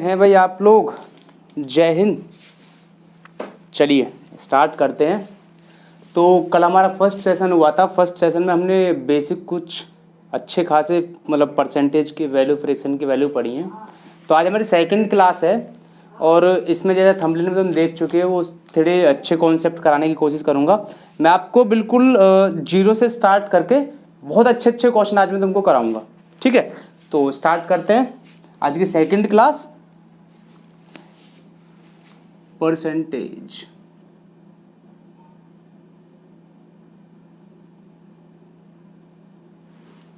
हैं भाई आप लोग, जय हिंद। चलिए स्टार्ट करते हैं। तो कल हमारा फर्स्ट सेशन हुआ था। फर्स्ट सेशन में हमने बेसिक कुछ अच्छे खासे मतलब परसेंटेज की वैल्यू, फ्रैक्शन की वैल्यू पढ़ी हैं। तो आज हमारी सेकंड क्लास है और इसमें जैसा थंबनेल में तुम देख चुके हो वो थोड़े अच्छे कॉन्सेप्ट कराने की कोशिश करूँगा। मैं आपको बिल्कुल जीरो से स्टार्ट करके बहुत अच्छे अच्छे क्वेश्चन आज मैं तुमको कराऊँगा, ठीक है। तो स्टार्ट करते हैं आज की सेकंड क्लास, परसेंटेज।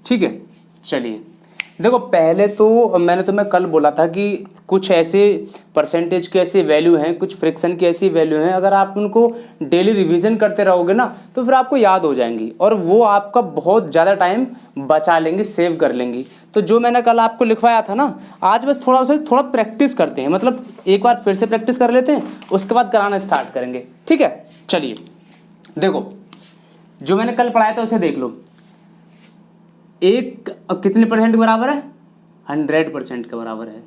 ठीक है, चलिए देखो, पहले तो मैंने तुम्हें कल बोला था कि कुछ ऐसे परसेंटेज की ऐसी वैल्यू हैं, कुछ फ्रैक्शन की ऐसी वैल्यू हैं, अगर आप उनको डेली रिवीजन करते रहोगे ना तो फिर आपको याद हो जाएंगी और वो आपका बहुत ज़्यादा टाइम बचा लेंगी, सेव कर लेंगी। तो जो मैंने कल आपको लिखवाया था ना, आज बस थोड़ा प्रैक्टिस करते हैं, मतलब एक बार फिर से प्रैक्टिस कर लेते हैं, उसके बाद कराना स्टार्ट करेंगे, ठीक है। चलिए देखो, जो मैंने कल पढ़ाया था उसे देख लो। एक कितने परसेंट के बराबर है? 100% के बराबर है।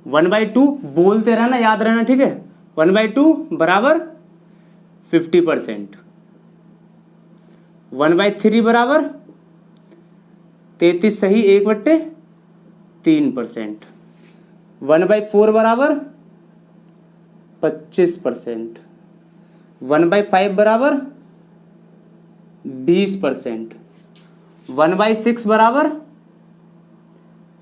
1/2 बोलते रहना, याद रहना, ठीक है। 1/2 बराबर 50%। 1/3 बराबर 33 सही 1/3%। 1/4 बराबर 25%। 1/5 बराबर 20%। 1/6 बराबर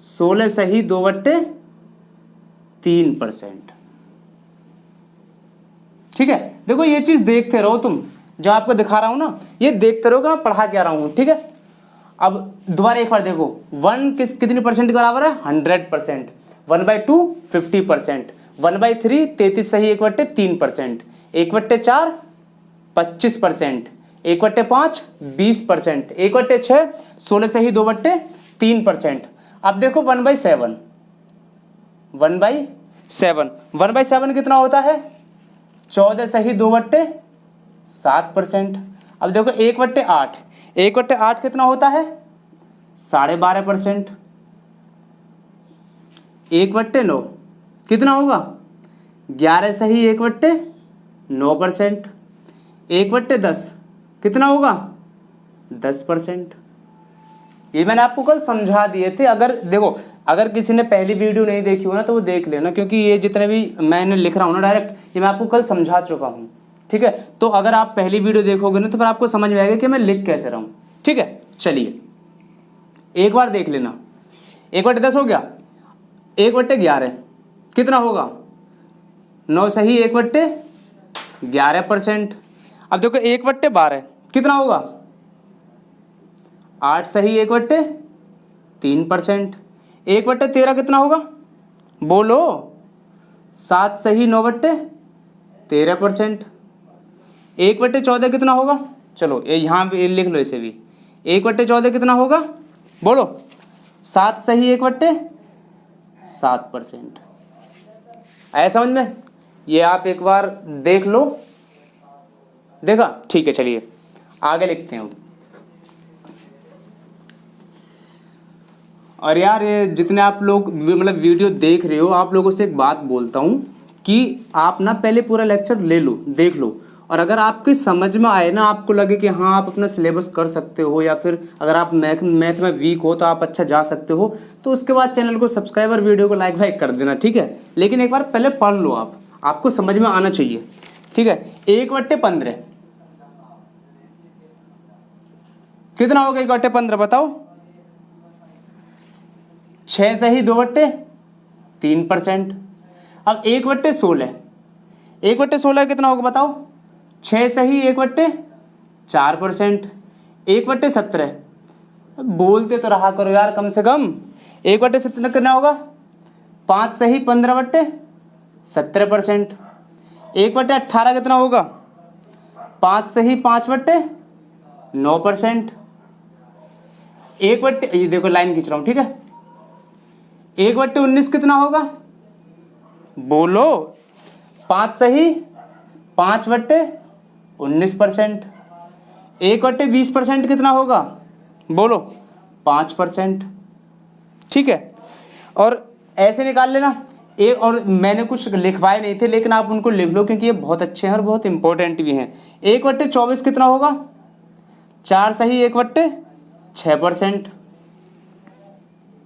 16 सही 2/3%। ठीक है, देखो ये चीज देखते रहो तुम, जो आपको दिखा रहा हूं ना ये देखते रहो कि मैं पढ़ा क्या रहा हूं, ठीक है। अब दोबारा एक बार देखो, 1 कितनी परसेंट के बराबर है? 100%। 1/2 50%। 1/3 33 सही 1/3%। 1/4 25%। 1/5 20%। 1/6 16 सही 2/3%। अब देखो 1/7। 1/7 कितना होता है? 14 सही 2/7%। अब देखो 1/8। 1/8 कितना होता है? 12.5%। 1/9 कितना होगा? 11 सही 1/9%। 1/10 कितना होगा? 10%। ये मैंने आपको कल समझा दिए थे। अगर देखो, अगर किसी ने पहली वीडियो नहीं देखी हो ना तो वो देख लेना, क्योंकि ये जितने भी मैंने लिख रहा हूँ ना डायरेक्ट, ये मैं आपको कल समझा चुका हूँ, ठीक है। तो अगर आप पहली वीडियो देखोगे ना तो फिर आपको समझ में आएगा कि मैं लिख कैसे रहा हूँ, ठीक है। चलिए एक बार देख लेना। 1/10 हो गया। 1/11 कितना होगा? 9 सही 1/11%। अब देखो 1/12 कितना होगा? 8 सही 1/3%। 1/13 कितना होगा? बोलो। 7 सही 9/13%। 1/14 कितना होगा? चलो ये यहाँ पे लिख लो इसे भी। 1/14 कितना होगा? बोलो। 7 सही 1/7%। आया समझ में? ये आप एक बार देख लो। देखा? ठीक है, चलिए आगे लिखते हैं। और यार ये जितने आप लोग मतलब वीडियो देख रहे हो, आप लोगों से एक बात बोलता हूँ कि आप ना पहले पूरा लेक्चर ले लो, देख लो, और अगर आपकी समझ में आए ना, आपको लगे कि हाँ आप अपना सिलेबस कर सकते हो, या फिर अगर आप मैथ में वीक हो तो आप अच्छा जा सकते हो, तो उसके बाद चैनल को सब्सक्राइब और वीडियो को लाइक वाइक कर देना, ठीक है। लेकिन एक बार पहले पढ़ लो, आपको समझ में आना चाहिए, ठीक है। 1/15 कितना होगा? 1/15 बताओ। 6 सही 2/3%। अब 1/16, 1/16 कितना होगा बताओ? 6 सही 1/4%। 1/17 बोलते तो रहा करो यार कम से कम। 1/17 कितना होगा? 5 सही 15/17%। 1/18 कितना होगा? 5 सही 5/9%। ये देखो लाइन खींच रहा हूं, ठीक है। 1/19 कितना होगा? बोलो। 5 सही 5/19%। 1/20% कितना होगा? बोलो। 5%, ठीक है। और ऐसे निकाल लेना। एक और मैंने कुछ लिखवाए नहीं थे, लेकिन आप उनको लिख लो क्योंकि ये बहुत अच्छे हैं और बहुत इंपॉर्टेंट भी हैं। 1/24 कितना होगा? 4 सही 1/6%।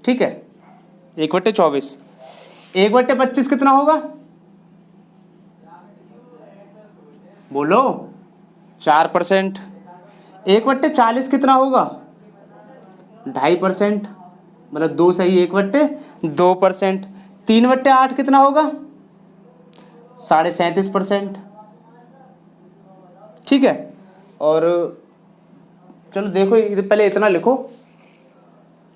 ठीक है, 1/24। 1/25 कितना होगा? बोलो, 4%। 1/40 कितना होगा? 2.5%, मतलब 2 सही 1/2%। 3/8 कितना होगा? 37.5%। ठीक है, और चलो देखो, पहले इतना लिखो।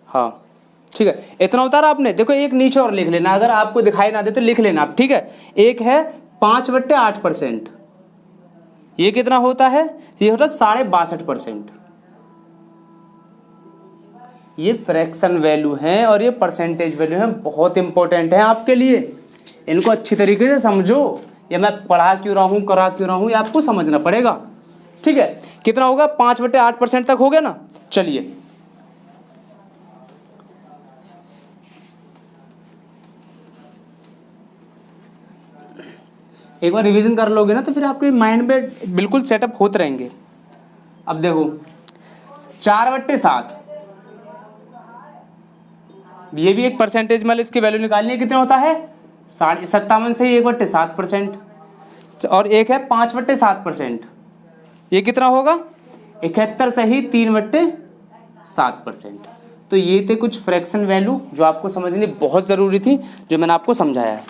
हाँ ठीक है, इतना उतारा आपने। देखो एक नीचे और लिख लेना, अगर आपको दिखाई ना दे तो लिख लेना आप। ठीक है, एक है 5/8%, ये कितना होता है? ये होता है 62.5%। ये फ्रैक्शन वैल्यू है और ये परसेंटेज वैल्यू है, बहुत इंपॉर्टेंट है आपके लिए। इनको अच्छी तरीके से समझो। ये मैं पढ़ा क्यों रहा हूँ, करा क्यों रहा हूँ, ये आपको समझना पड़ेगा। ठीक है, कितना होगा? 5/8% तक हो गया ना। चलिए एक बार रिवीजन कर लोगे ना तो फिर आपके माइंड में बिल्कुल सेटअप होते रहेंगे। अब देखो 4/7, ये भी एक परसेंटेज, मतलब इसकी वैल्यू निकालनी है। कितना होता है? 57 से 1/7%। और एक है 5/7%, ये कितना होगा? 71 सही 3/7%। तो ये थे कुछ फ्रैक्शन वैल्यू जो आपको समझनी बहुत ज़रूरी थी, जो मैंने आपको समझाया है।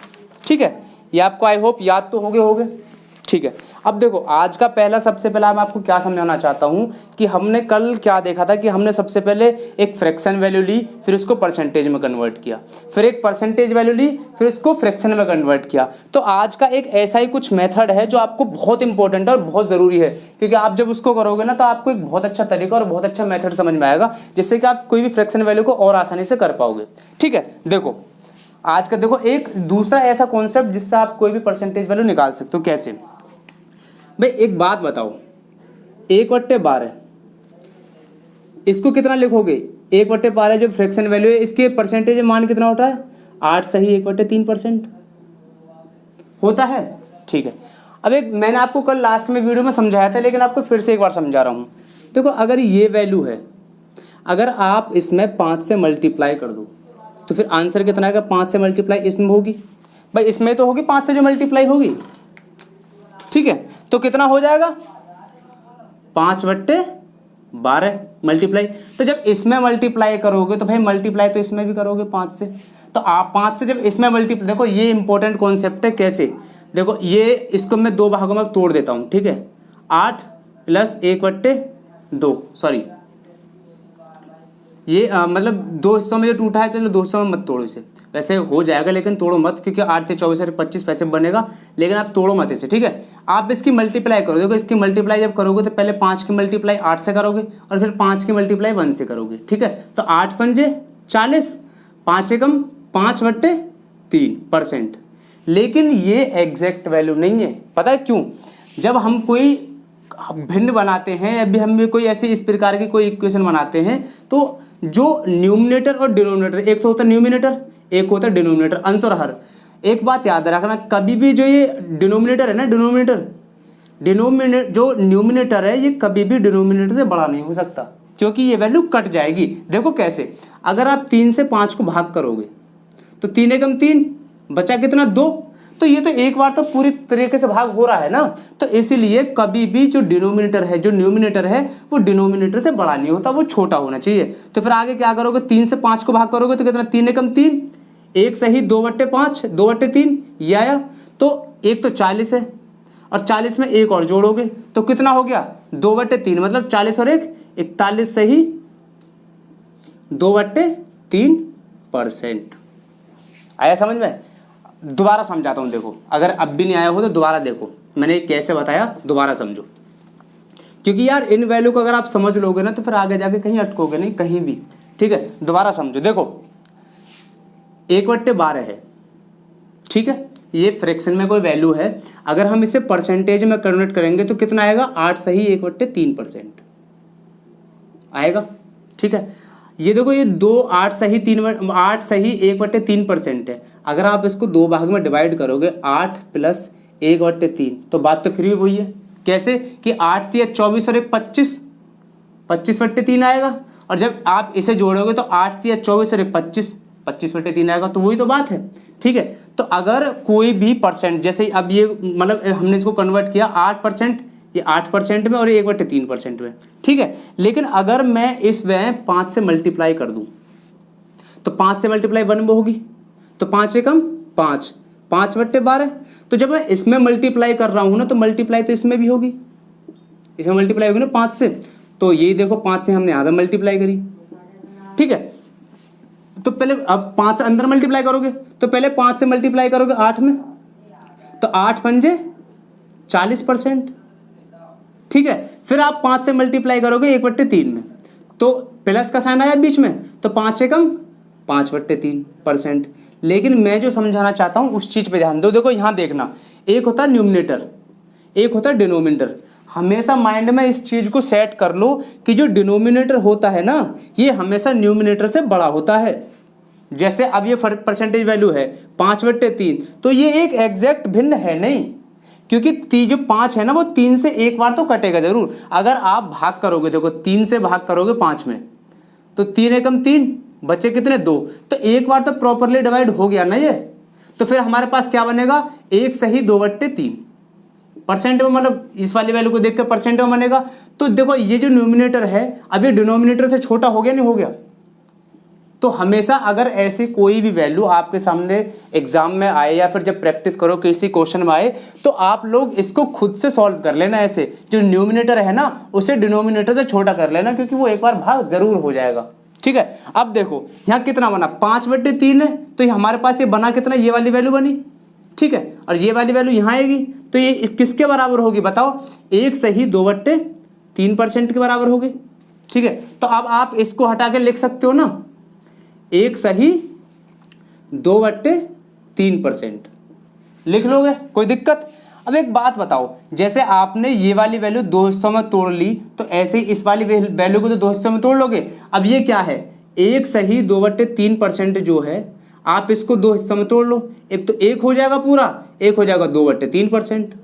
ठीक है, ये आपको आई होप याद तो होगे। ठीक है, अब देखो आज का पहला, सबसे पहला मैं आपको क्या समझाना चाहता हूँ कि हमने कल क्या देखा था कि हमने सबसे पहले एक फ्रैक्शन वैल्यू ली, फिर उसको परसेंटेज में कन्वर्ट किया, फिर एक परसेंटेज वैल्यू ली, फिर उसको फ्रैक्शन में कन्वर्ट किया। तो आज का एक ऐसा ही कुछ मेथड है जो आपको बहुत इंपॉर्टेंट है और बहुत ज़रूरी है, क्योंकि आप जब उसको करोगे ना तो आपको एक बहुत अच्छा तरीका और बहुत अच्छा मेथड समझ में आएगा, जिससे कि आप कोई भी फ्रैक्शन वैल्यू को और आसानी से कर पाओगे। ठीक है, देखो आज का देखो एक दूसरा ऐसा कॉन्सेप्ट जिससे आप कोई भी परसेंटेज वैल्यू निकाल सकते हो। कैसे भाई, एक बात बताओ, 1/12 इसको कितना लिखोगे? 1/12 जो फ्रैक्शन वैल्यू है, इसके परसेंटेज मान कितना होता है? 8 सही 1/3% होता है। ठीक है, अब एक मैंने आपको कल लास्ट में वीडियो में समझाया था, लेकिन आपको फिर से एक बार समझा रहा हूं। देखो अगर ये वैल्यू है, अगर आप इसमें 5 से मल्टीप्लाई कर दो तो फिर आंसर कितना आएगा? 5 से मल्टीप्लाई इसमें होगी भाई, इसमें तो होगी 5 से जो मल्टीप्लाई होगी। ठीक है, तो कितना हो जाएगा? 5/12 मल्टीप्लाई। तो जब इसमें मल्टीप्लाई करोगे तो भाई मल्टीप्लाई तो इसमें भी करोगे 5 से। तो आप 5 से जब इसमें मल्टीप्लाई, देखो ये इंपॉर्टेंट कॉन्सेप्ट है। कैसे? देखो ये, इसको मैं 2 भागों में तोड़ देता हूं। ठीक है, 8 + 1/2, सॉरी ये मतलब 2 हिस्सों में जो टूटा है, चलो 2 हिस्सों में मत तोड़ो इसे, वैसे हो जाएगा लेकिन तोड़ो मत, क्योंकि 8 से 24 से 25 वैसे बनेगा, लेकिन आप तोड़ो मत इसे। ठीक है, आप इसकी मल्टीप्लाई करो। देखो इसकी मल्टीप्लाई जब करोगे तो पहले 5 की मल्टीप्लाई 8 से करोगे और फिर 5 की मल्टीप्लाई 1 से करोगे। ठीक है, तो 8 पंजे 40, 5 एकम 5/3%। लेकिन ये एग्जैक्ट वैल्यू नहीं है, पता है क्यों? जब हम कोई भिन्न बनाते हैं या भी हम कोई ऐसे इस प्रकार की कोई इक्वेशन बनाते हैं, तो जो न्यूमिनेटर और डिनोमिनेटर, एक तो होता है न्यूमिनेटर, एक होता है डिनोमिनेटर, अंश और हर। एक बात याद रखना, कभी भी जो ये डिनोमिनेटर है ना, डिनोमिनेटर जो न्यूमिनेटर है, ये कभी भी डिनोमिनेटर से बड़ा नहीं हो सकता, क्योंकि ये वैल्यू कट जाएगी। देखो कैसे, अगर आप 3 से 5 को भाग करोगे तो 3 एकम 3, बचा कितना? 2। तो ये तो एक बार तो पूरी तरीके से भाग हो रहा है ना, तो इसीलिए कभी भी जो डिनोमिनेटर है, जो न्यूमिनेटर है, वो डिनोमिनेटर से बड़ा नहीं होता, वो छोटा होना चाहिए। तो फिर आगे क्या करोगे? 3 से 5 को भाग करोगे तो कितना? 3 एकम 3, 1 सही 2/5, 2/3 ये आया। तो एक तो 40 है और 40 में एक और जोड़ोगे तो कितना हो गया? 2/3, मतलब 40 और 1 41 सही 2/3%। आया समझ में? दोबारा समझाता हूं, देखो अगर अब भी नहीं आया हो तो दोबारा देखो मैंने कैसे बताया, दोबारा समझो, क्योंकि यार इन वैल्यू को अगर आप समझ लोगे ना तो फिर आगे जाके कहीं अटकोगे नहीं कहीं भी। ठीक है, दोबारा समझो। देखो 1/12 है, ठीक है, ये फ्रैक्शन में कोई वैल्यू है, अगर हम इसे परसेंटेज में कन्वर्ट करेंगे तो कितना आएगा? 8 सही 1/3% आएगा। ठीक है, ये देखो ये 2 8 सही 1/3% है। अगर आप इसको दो भाग में डिवाइड करोगे 8 प्लस 1/3, तो बात तो फिर भी वही है। कैसे कि 8 तिया 24 और 1 25, 25/3 आएगा। और जब आप इसे जोड़ोगे तो 8 तिया 24 और 1 25, 25/3 आएगा। तो वही तो बात है। ठीक है, तो अगर कोई भी परसेंट, जैसे अब ये मतलब हमने इसको कन्वर्ट किया 8%, ये 8% में और ये 1/3% में। ठीक है, लेकिन अगर मैं इस में 5 से मल्टीप्लाई कर दूं तो 5 से मल्टीप्लाई 1 में होगी, तो 5 से कम 5, 5/12। तो जब मैं इसमें मल्टीप्लाई कर रहा हूं ना, तो मल्टीप्लाई तो इसमें भी होगी, इसमें मल्टीप्लाई होगी ना 5 से। तो यही देखो 5 से हमने यहां पे मल्टीप्लाई करी। ठीक है, तो पहले अब 5 से अंदर मल्टीप्लाई करोगे, तो पहले 5 से मल्टीप्लाई करोगे 8 में, तो 8 पंजे 40%। ठीक है, फिर आप 5 से मल्टीप्लाई करोगे 1/3 में, तो प्लस का साइन आया बीच में, तो 5 से कम 5/3%। लेकिन मैं जो समझाना चाहता हूं उस चीज पे ध्यान दो। देखो यहां देखना, एक होता है न्यूमिनेटर, एक होता है डिनोमिनेटर। हमेशा माइंड में इस चीज को सेट कर लो कि जो डिनोमिनेटर होता है ना, ये हमेशा न्यूमिनेटर से बड़ा होता है। जैसे अब ये परसेंटेज वैल्यू है 5/3, तो ये एक एग्जैक्ट भिन्न है नहीं, क्योंकि जो 5 है ना वो 3 से एक बार तो कटेगा जरूर। अगर आप भाग करोगे, देखो 3 से भाग करोगे 5 में, तो 3 एकम 3, बचे कितने 2, तो एक बार तो प्रॉपरली डिवाइड हो गया ना ये। तो फिर हमारे पास क्या बनेगा, 1 सही 2/3 परसेंट में, मतलब इस वाली वैल्यू को देख कर परसेंट में बनेगा। तो देखो ये जो न्यूमिनेटर है अब ये डिनोमिनेटर से छोटा हो गया नहीं हो गया। तो हमेशा अगर ऐसी कोई भी वैल्यू आपके सामने एग्जाम में आए या फिर जब प्रैक्टिस करो किसी क्वेश्चन में आए, तो आप लोग इसको खुद से सॉल्व कर लेना। ऐसे जो न्यूमिनेटर है ना उसे डिनोमिनेटर से छोटा कर लेना, क्योंकि वो एक बार भाग जरूर हो जाएगा। ठीक है, अब देखो यहाँ कितना बना, 5/3 है, तो ये हमारे पास ये बना कितना, ये वाली वैल्यू बनी। ठीक है, और ये वाली वैल्यू यहाँ आएगी, तो ये किसके बराबर होगी बताओ, 1 सही 2/3% के बराबर होगी। ठीक है, तो अब आप इसको हटा के लिख सकते हो ना, 1 सही 2/3% लिख लोगे, कोई दिक्कत। अब एक बात बताओ, जैसे आपने ये वाली वैल्यू 2 हिस्सों में तोड़ ली, तो ऐसे ही इस वाली वैल्यू को तो 2 हिस्सों में तोड़ लोगे। अब ये क्या है, 1 सही 2/3% जो है, आप इसको 2 हिस्सों में तोड़ लो, एक तो 1 हो जाएगा पूरा, एक हो जाएगा 2/3%।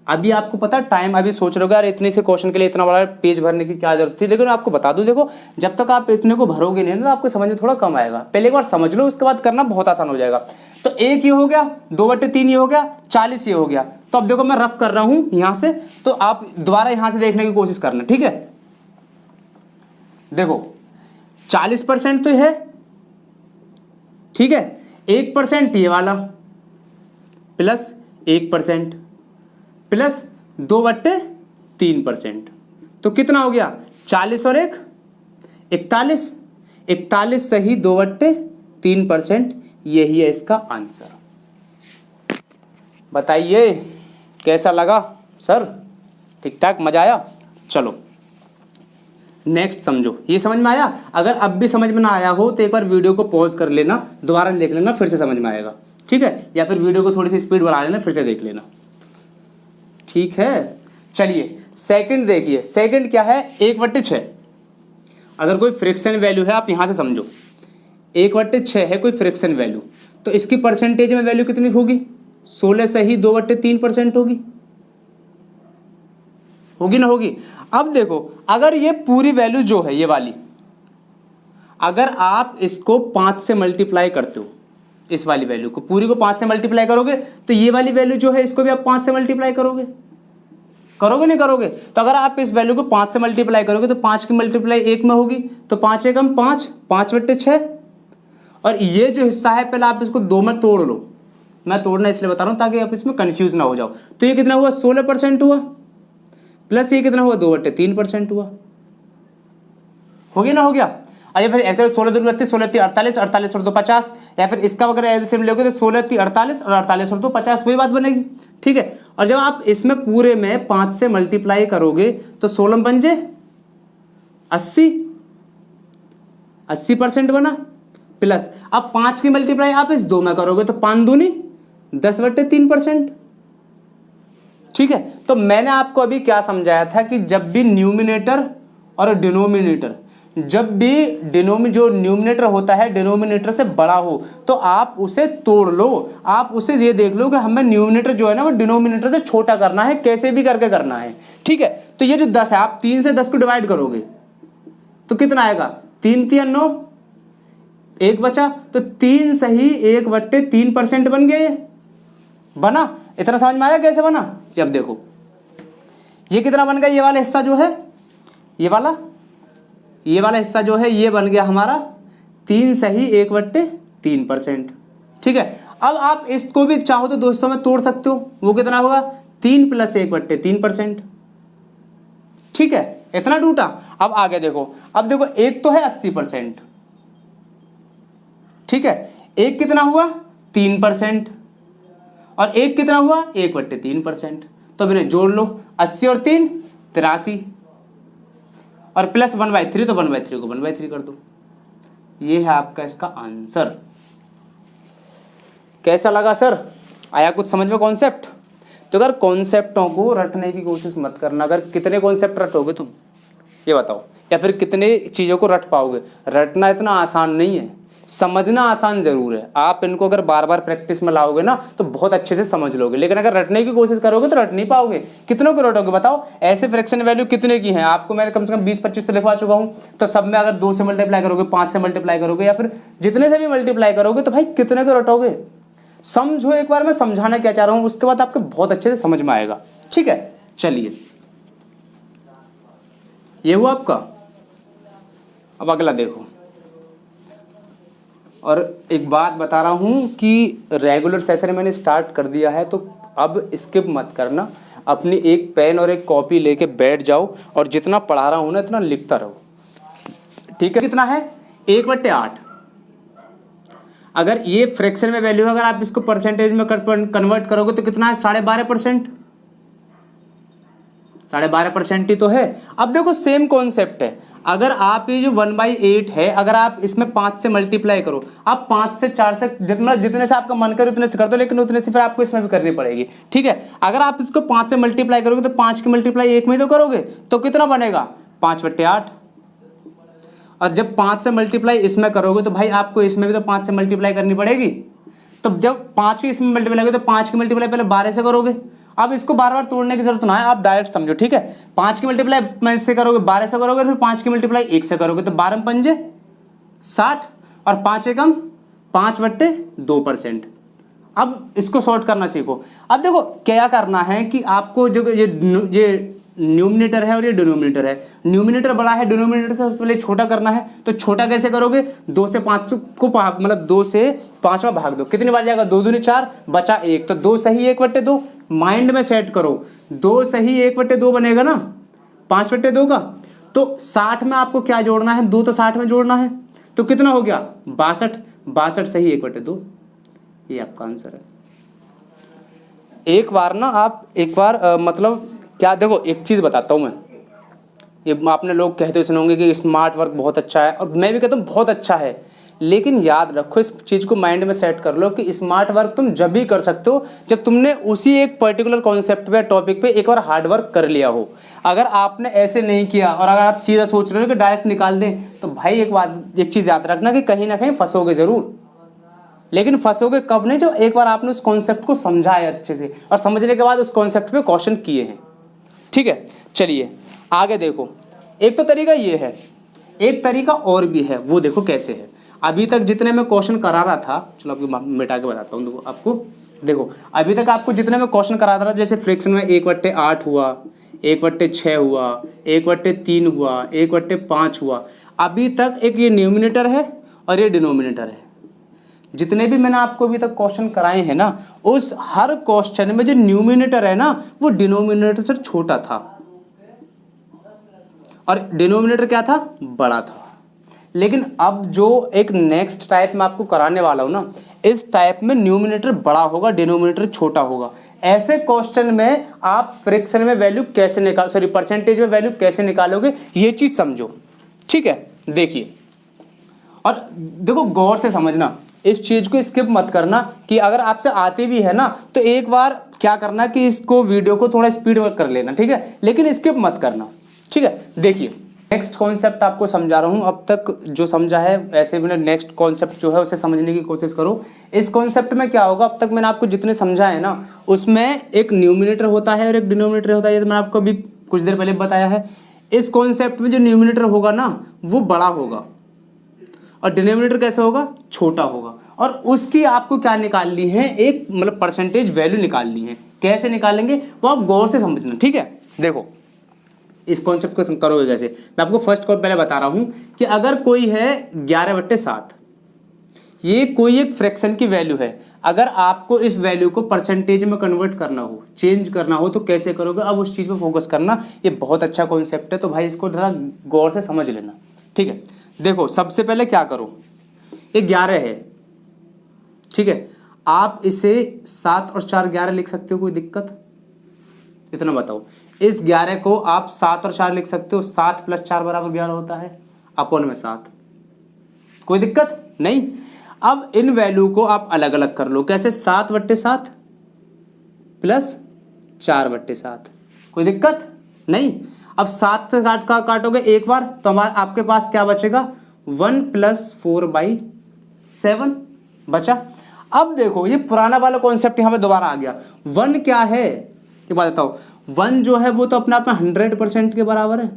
अभी आपको पता टाइम, अभी सोच रहे हो यार इतने से क्वेश्चन के लिए इतना बड़ा पेज भरने की क्या जरूरत थी, लेकिन आपको बता दूं, देखो जब तक आप इतने को भरोगे नहीं ना, तो आपको समझ में थोड़ा कम आएगा। पहले एक बार समझ लो, उसके बाद करना बहुत आसान हो जाएगा। तो 1 ये हो गया, 2/3 ये हो गया, 40 ये हो गया। तो अब देखो मैं रफ कर रहा हूं यहां से, तो आप दोबारा यहां से देखने की कोशिश करना। ठीक है, देखो 40% तो है, ठीक है, 1% ये वाला प्लस 1% प्लस 2/3%, तो कितना हो गया, 40 और 1 41, 41 सही 2/3%, यही है इसका आंसर। बताइए कैसा लगा सर, ठीक ठाक, मजा आया। चलो नेक्स्ट समझो, ये समझ में आया। अगर अब भी समझ में ना आया हो तो एक बार वीडियो को पॉज कर लेना, दोबारा देख लेना, फिर से समझ में आएगा। ठीक है, या फिर वीडियो को थोड़ी सी स्पीड बढ़ा लेना, फिर से देख लेना। ठीक है, चलिए सेकंड देखिए। सेकंड क्या है, 1/6। अगर कोई फ्रिक्शन वैल्यू है, आप यहां से समझो, 1/6 है कोई फ्रिक्शन वैल्यू, तो इसकी परसेंटेज में वैल्यू कितनी होगी, 16 सही 2/3% होगी, होगी ना होगी। अब देखो अगर ये पूरी वैल्यू जो है ये वाली, अगर आप इसको 5 से मल्टीप्लाई करते हो, इस वाली वैल्यू को पूरी को 5 से मल्टीप्लाई करोगे, तो ये वाली वैल्यू जो है इसको भी आप 5 से मल्टीप्लाई करोगे, करोगे नहीं करोगे। तो अगर आप इस वैल्यू को 5 से मल्टीप्लाई करोगे तो 5 की मल्टीप्लाई 1 में होगी, तो 5 एकम 5, 5/6। और ये जो हिस्सा है पहले आप इसको 2 में तोड़ लो, मैं तोड़ना इसलिए बता रहा हूं ताकि आप इसमें कंफ्यूज ना हो जाओ। तो ये कितना हुआ, 16% हुआ, प्लस ये कितना हुआ, 2/3% हुआ, हो गया ना, हो गया। और फिर 16 दूनी 32, 16 तीन 48, 48 और 2 50, या फिर इसका अगर एलसीएम लोगे तो 16 तीन 48 और 48 और 2 50, वही बात बनेगी। ठीक है, और जब आप इसमें पूरे में 5 से मल्टीप्लाई करोगे तो 16 पंजे 80, 80% बना, प्लस अब 5 की मल्टीप्लाई आप इस 2 में करोगे तो 5 दूनी 10/3%। ठीक है, तो मैंने आपको अभी क्या समझाया था कि जब भी न्यूमिनेटर और डिनोमिनेटर, जब भी जो न्यूमिनेटर होता है डिनोमिनेटर से बड़ा हो तो आप उसे तोड़ लो, आप उसे ये देख लो कि हमें न्यूमिनेटर जो है ना वो डिनोमिनेटर से छोटा करना है, कैसे भी करके करना है। ठीक है, तो ये जो 10 है आप 3 से 10 को डिवाइड करोगे तो कितना आएगा, 3 3 9, 1 बचा, तो 3 सही 1/3% बन गया। ये बना, इतना समझ में आया कैसे बना। जब देखो ये कितना बन गया, ये वाला हिस्सा जो है, ये वाला हिस्सा जो है ये बन गया हमारा 3 सही 1/3%। ठीक है, अब आप इसको भी चाहो तो दोस्तों में तोड़ सकते हो, वो कितना होगा 3 + 1/3%। ठीक है, इतना टूटा। अब आगे देखो, अब देखो एक तो है 80%, ठीक है, एक कितना हुआ 3% और एक कितना हुआ 1/3%। तो अब इन्हें जोड़ लो, 80 और 3 83 और प्लस 1/3, तो 1/3 को 1/3 कर दो। ये है आपका इसका आंसर। कैसा लगा सर, आया कुछ समझ में कॉन्सेप्ट। तो अगर कॉन्सेप्टों को रटने की कोशिश मत करना। अगर कितने कॉन्सेप्ट रटोगे तुम ये बताओ, या फिर कितने चीज़ों को रट पाओगे। रटना इतना आसान नहीं है, समझना आसान जरूर है। आप इनको अगर बार बार प्रैक्टिस में लाओगे ना तो बहुत अच्छे से समझ लोगे, लेकिन अगर रटने की कोशिश करोगे तो रट नहीं पाओगे। कितनों को रटोगे बताओ, ऐसे फ्रैक्शन वैल्यू कितने की हैं आपको मैंने कम से कम 20-25 तो लिखवा चुका हूँ। तो सब में अगर 2 से मल्टीप्लाई करोगे, 5 से मल्टीप्लाई करोगे, या फिर जितने से भी मल्टीप्लाई करोगे तो भाई कितने को रटोगे। समझो, एक बार मैं समझाना क्या चाह रहा हूँ, उसके बाद आपको बहुत अच्छे से समझ में आएगा। ठीक है, चलिए ये हुआ आपका। अब अगला देखो, और एक बात बता रहा हूं कि रेगुलर सेशन मैंने स्टार्ट कर दिया है, तो अब स्किप मत करना। अपनी एक पेन और एक कॉपी लेके बैठ जाओ और जितना पढ़ा रहा हूं ना इतना लिखता रहो। ठीक है, कितना है 1/8। अगर ये फ्रैक्शन में वैल्यू है, अगर आप इसको परसेंटेज में कन्वर्ट करोगे तो कितना है 12.5%। 12.5% ही तो है। अब देखो सेम कॉन्सेप्ट है, अगर आप ये जो 1/8 है, अगर आप इसमें 5 से मल्टीप्लाई करो, आप 5 से 4 से जितने से आपका मन करे उतने से कर दो, लेकिन उतने से फिर आपको इसमें भी करनी पड़ेगी। ठीक है, अगर आप इसको 5 से मल्टीप्लाई करोगे तो 5 की मल्टीप्लाई 1 में तो करोगे, तो कितना बनेगा 5/8। और जब 5 से मल्टीप्लाई इसमें करोगे तो भाई आपको इसमें भी तो 5 से मल्टीप्लाई करनी पड़ेगी। तो जब 5 की इसमें मल्टीप्लाई करोगे तो 5 की मल्टीप्लाई पहले 12 से करोगे। अब इसको बार बार तोड़ने की जरूरत ना है, आप डायरेक्ट समझो। ठीक है, 5 की मल्टीप्लाई मैं इससे करोगे 12 से करोगे, फिर 5 की मल्टीप्लाई 1 से करोगे, तो 12 पंजे 60 और 5 एकम 5/2%। अब इसको सॉर्ट करना सीखो। अब देखो क्या करना है कि आपको जो ये न्यूमिनेटर है और ये डिनोमिनेटर है, न्यूमिनेटर बड़ा है, डिनोमिनेटर से सबसे पहले छोटा करना है। तो छोटा कैसे करोगे, 2 से 5 को मतलब 2 से 5 में भाग दो, कितनी बार जाएगा 2 दूनी 4 बचा 1, तो 2 सही 1/2। माइंड में सेट करो, 2 सही 1/2 बनेगा ना 5/2 का। तो 60 में आपको क्या जोड़ना है, 2 तो 60 में जोड़ना है, तो कितना हो गया 62 सही 1/2। ये आपका आंसर है। एक बार मतलब क्या, देखो एक चीज बताता हूं मैं, ये आपने लोग कहते सुने होंगे कि स्मार्ट वर्क बहुत अच्छा है, और मैं भी कहता हूँ बहुत अच्छा है, लेकिन याद रखो, इस चीज को माइंड में सेट कर लो कि स्मार्ट वर्क तुम जब भी कर सकते हो जब तुमने उसी एक पर्टिकुलर कॉन्सेप्ट पे, टॉपिक पे एक बार हार्ड वर्क कर लिया हो। अगर आपने ऐसे नहीं किया और अगर आप सीधा सोच रहे हो कि डायरेक्ट निकाल दें, तो भाई एक चीज याद रखना कि कहीं ना कहीं फंसोगे जरूर। लेकिन फंसोगे कब नहीं, जो एक बार आपने उस कॉन्सेप्ट को समझा है अच्छे से, और समझने के बाद उस कॉन्सेप्ट पे क्वेश्चन किए हैं। ठीक है, चलिए आगे देखो। एक तो तरीका ये है, एक तरीका और भी है, वो देखो कैसे है। अभी तक जितने में क्वेश्चन करा रहा था, चलो आपको मिटा के बताता हूँ। देखो आपको, देखो अभी तक आपको जितने में क्वेश्चन करा रहा था, जैसे फ्रैक्शन में 1/8 हुआ, 1/6 हुआ, 1/3 हुआ, 1/5 हुआ, अभी तक एक ये न्यूमिनेटर है और ये डिनोमिनेटर है। जितने भी मैंने आपको अभी तक क्वेश्चन कराए हैं ना, उस हर क्वेश्चन में जो न्यूमिनेटर है ना वो डिनोमिनेटर से छोटा था और डिनोमिनेटर क्या था, बड़ा था। लेकिन अब जो एक नेक्स्ट टाइप में आपको कराने वाला हूं ना, इस टाइप में न्यूमिनेटर बड़ा होगा, डिनोमिनेटर छोटा होगा। ऐसे क्वेश्चन में आप फ्रैक्शन में वैल्यू कैसे परसेंटेज में वैल्यू कैसे निकालोगे, ये चीज समझो। ठीक है, देखिए और देखो गौर से समझना, इस चीज को स्किप मत करना कि अगर आपसे आती भी है ना तो एक बार क्या करना कि इसको वीडियो को थोड़ा स्पीड कर लेना। ठीक है, लेकिन स्किप मत करना। ठीक है, देखिए नेक्स्ट कॉन्सेप्ट आपको समझा रहा हूँ, अब तक जो समझा है वैसे भी नेक्स्ट कॉन्सेप्ट जो है उसे समझने की कोशिश करो। इस कॉन्सेप्ट में क्या होगा, अब तक मैंने आपको जितने समझा है ना, उसमें एक न्यूमिनेटर होता है और एक डिनोमिनेटर होता है, ये तो मैंने आपको अभी कुछ देर पहले बताया है। इस कॉन्सेप्ट में जो न्यूमिनेटर होगा ना वो बड़ा होगा और डिनोमिनेटर कैसे होगा, छोटा होगा, और उसकी आपको क्या निकालनी है, एक मतलब परसेंटेज वैल्यू निकालनी है। कैसे निकालेंगे वो आप गौर से समझना, ठीक है। देखो इस कॉन्सेप्ट को करोगे कैसे, मैं आपको फर्स्ट को पहले बता रहा हूं कि अगर कोई है 11/7, ये कोई एक फ्रैक्शन की वैल्यू है, अगर आपको इस वैल्यू को परसेंटेज में कन्वर्ट करना हो, चेंज करना हो, तो कैसे करोगे, अब उस चीज पे फोकस करना। ये बहुत अच्छा कॉन्सेप्ट है, तो भाई इसको थोड़ा गौर से समझ लेना, ठीक है। देखो सबसे पहले क्या करो, ये 11 है, ठीक है, आप इसे 7 और 4 11 लिख सकते हो, कोई दिक्कत, इतना बताओ। इस 11 को आप 7 और 4 लिख सकते हो, 7 + 4 = 11 होता है, अपॉन में 7, कोई दिक्कत नहीं। अब इन वैल्यू को आप अलग अलग कर लो, कैसे, 7/7 प्लस 4/7, कोई दिक्कत नहीं। अब 7 से काटोगे एक बार तो आपके पास क्या बचेगा, 1 + 4/7 बचा। अब देखो ये पुराना वाला कॉन्सेप्ट यहां पे दोबारा आ गया। 1 क्या है, ये बात बताओ, 1 जो है वो तो अपने आप में 100% के बराबर है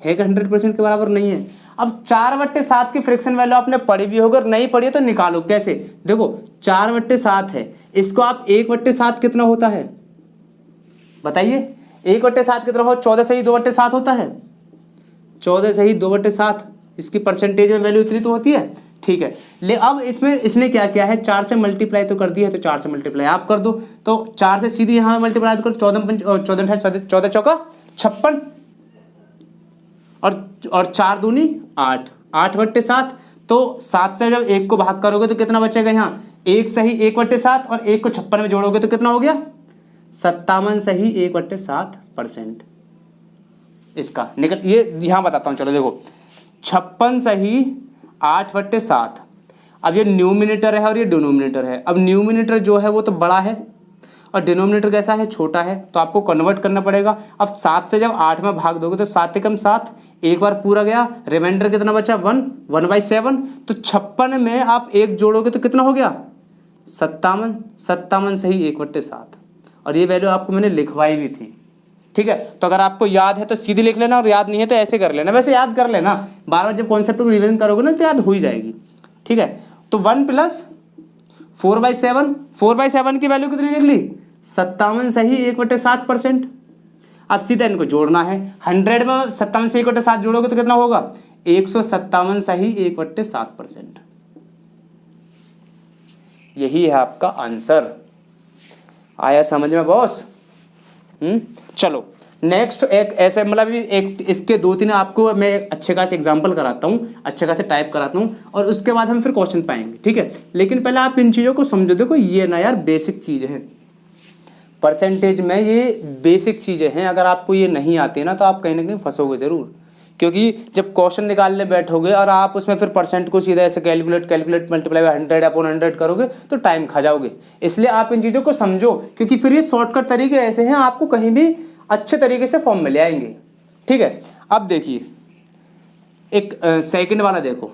कि 100% के बराबर नहीं है। अब 4/7 की फ्रैक्शन वैल्यू आपने पढ़ी भी होगी, अगर नहीं पढ़ी है तो निकालो। कैसे, देखो 4/7 है, इसको आप 1/7 कितना होता है बताइए, 1/7 कितना हो, 14 से ही 2/7 होता है, 14 से ही 2/7, इसकी परसेंटेज में वैल्यू इतनी तो होती है, ठीक है। ले अब इसमें इसने क्या किया है, 4 से मल्टीप्लाई तो कर दिया है, तो 4 से मल्टीप्लाई आप कर दो, तो 4 से सीधी यहां मल्टीप्लाई करो, 14 चौका 56 और 4 दूनी 8, 8/7, तो 7 से जब 1 को भाग करोगे तो कितना बचेगा, यहाँ 1 सही 1/7 और 1 को 56 में जोड़ोगे तो कितना हो गया, 57 सही 1/7%। इसका निकल, ये यहां बताता हूं, चलो देखो 56 सही 8/7। अब ये न्यूमिनेटर है और ये डिनोमिनेटर है। अब न्यूमिनेटर जो है वो तो बड़ा है और डिनोमिनेटर कैसा है, छोटा है, तो आपको कन्वर्ट करना पड़ेगा। अब 7 से जब 8 में भाग दोगे तो 7 × 7, एक बार पूरा गया, रिमाइंडर कितना बचा, 1/7, तो 56 में आप 1 जोड़ोगे तो कितना हो गया, 57, 57 सही 1/7, और ये वैल्यू आपको मैंने लिखवाई भी थी, ठीक है। तो अगर आपको याद है तो सीधी लिख लेना, और याद नहीं है तो ऐसे कर लेना, वैसे याद कर लेना, बार बार जब कॉन्सेप्ट को रिवीजन करोगे ना तो याद हो ही जाएगी, ठीक है। तो 1 + 4/7, 4/7 की वैल्यू कितनी निकली, 57 सही 1/7%। अब सीधा इनको जोड़ना है, 100 में 57 से 1/7 जोड़ोगे तो कितना होगा, 157 सही 1/7%। यही है आपका आंसर, आया समझ में बॉस। चलो नेक्स्ट एक ऐसे मतलब एक इसके 2-3 आपको मैं अच्छे खासे एग्जांपल कराता हूँ, अच्छे खासे टाइप कराता हूँ, और उसके बाद हम फिर क्वेश्चन पाएंगे, ठीक है। लेकिन पहले आप इन चीज़ों को समझो, देखो ये ना यार बेसिक चीज़ें हैं, परसेंटेज में ये बेसिक चीज़ें हैं, अगर आपको ये नहीं आती है ना तो आप कहीं ना कहीं फंसोगे ज़रूर, क्योंकि जब क्वेश्चन निकालने बैठोगे और आप उसमें फिर परसेंट को सीधा ऐसे कैलकुलेट मल्टीप्लाई 100/100 करोगे तो टाइम खा जाओगे। इसलिए आप इन चीज़ों को समझो, क्योंकि फिर ये शॉर्टकट तरीके ऐसे हैं, आपको कहीं भी अच्छे तरीके से फॉर्म में ले आएंगे, ठीक है। अब देखिए एक सेकंड वाला देखो,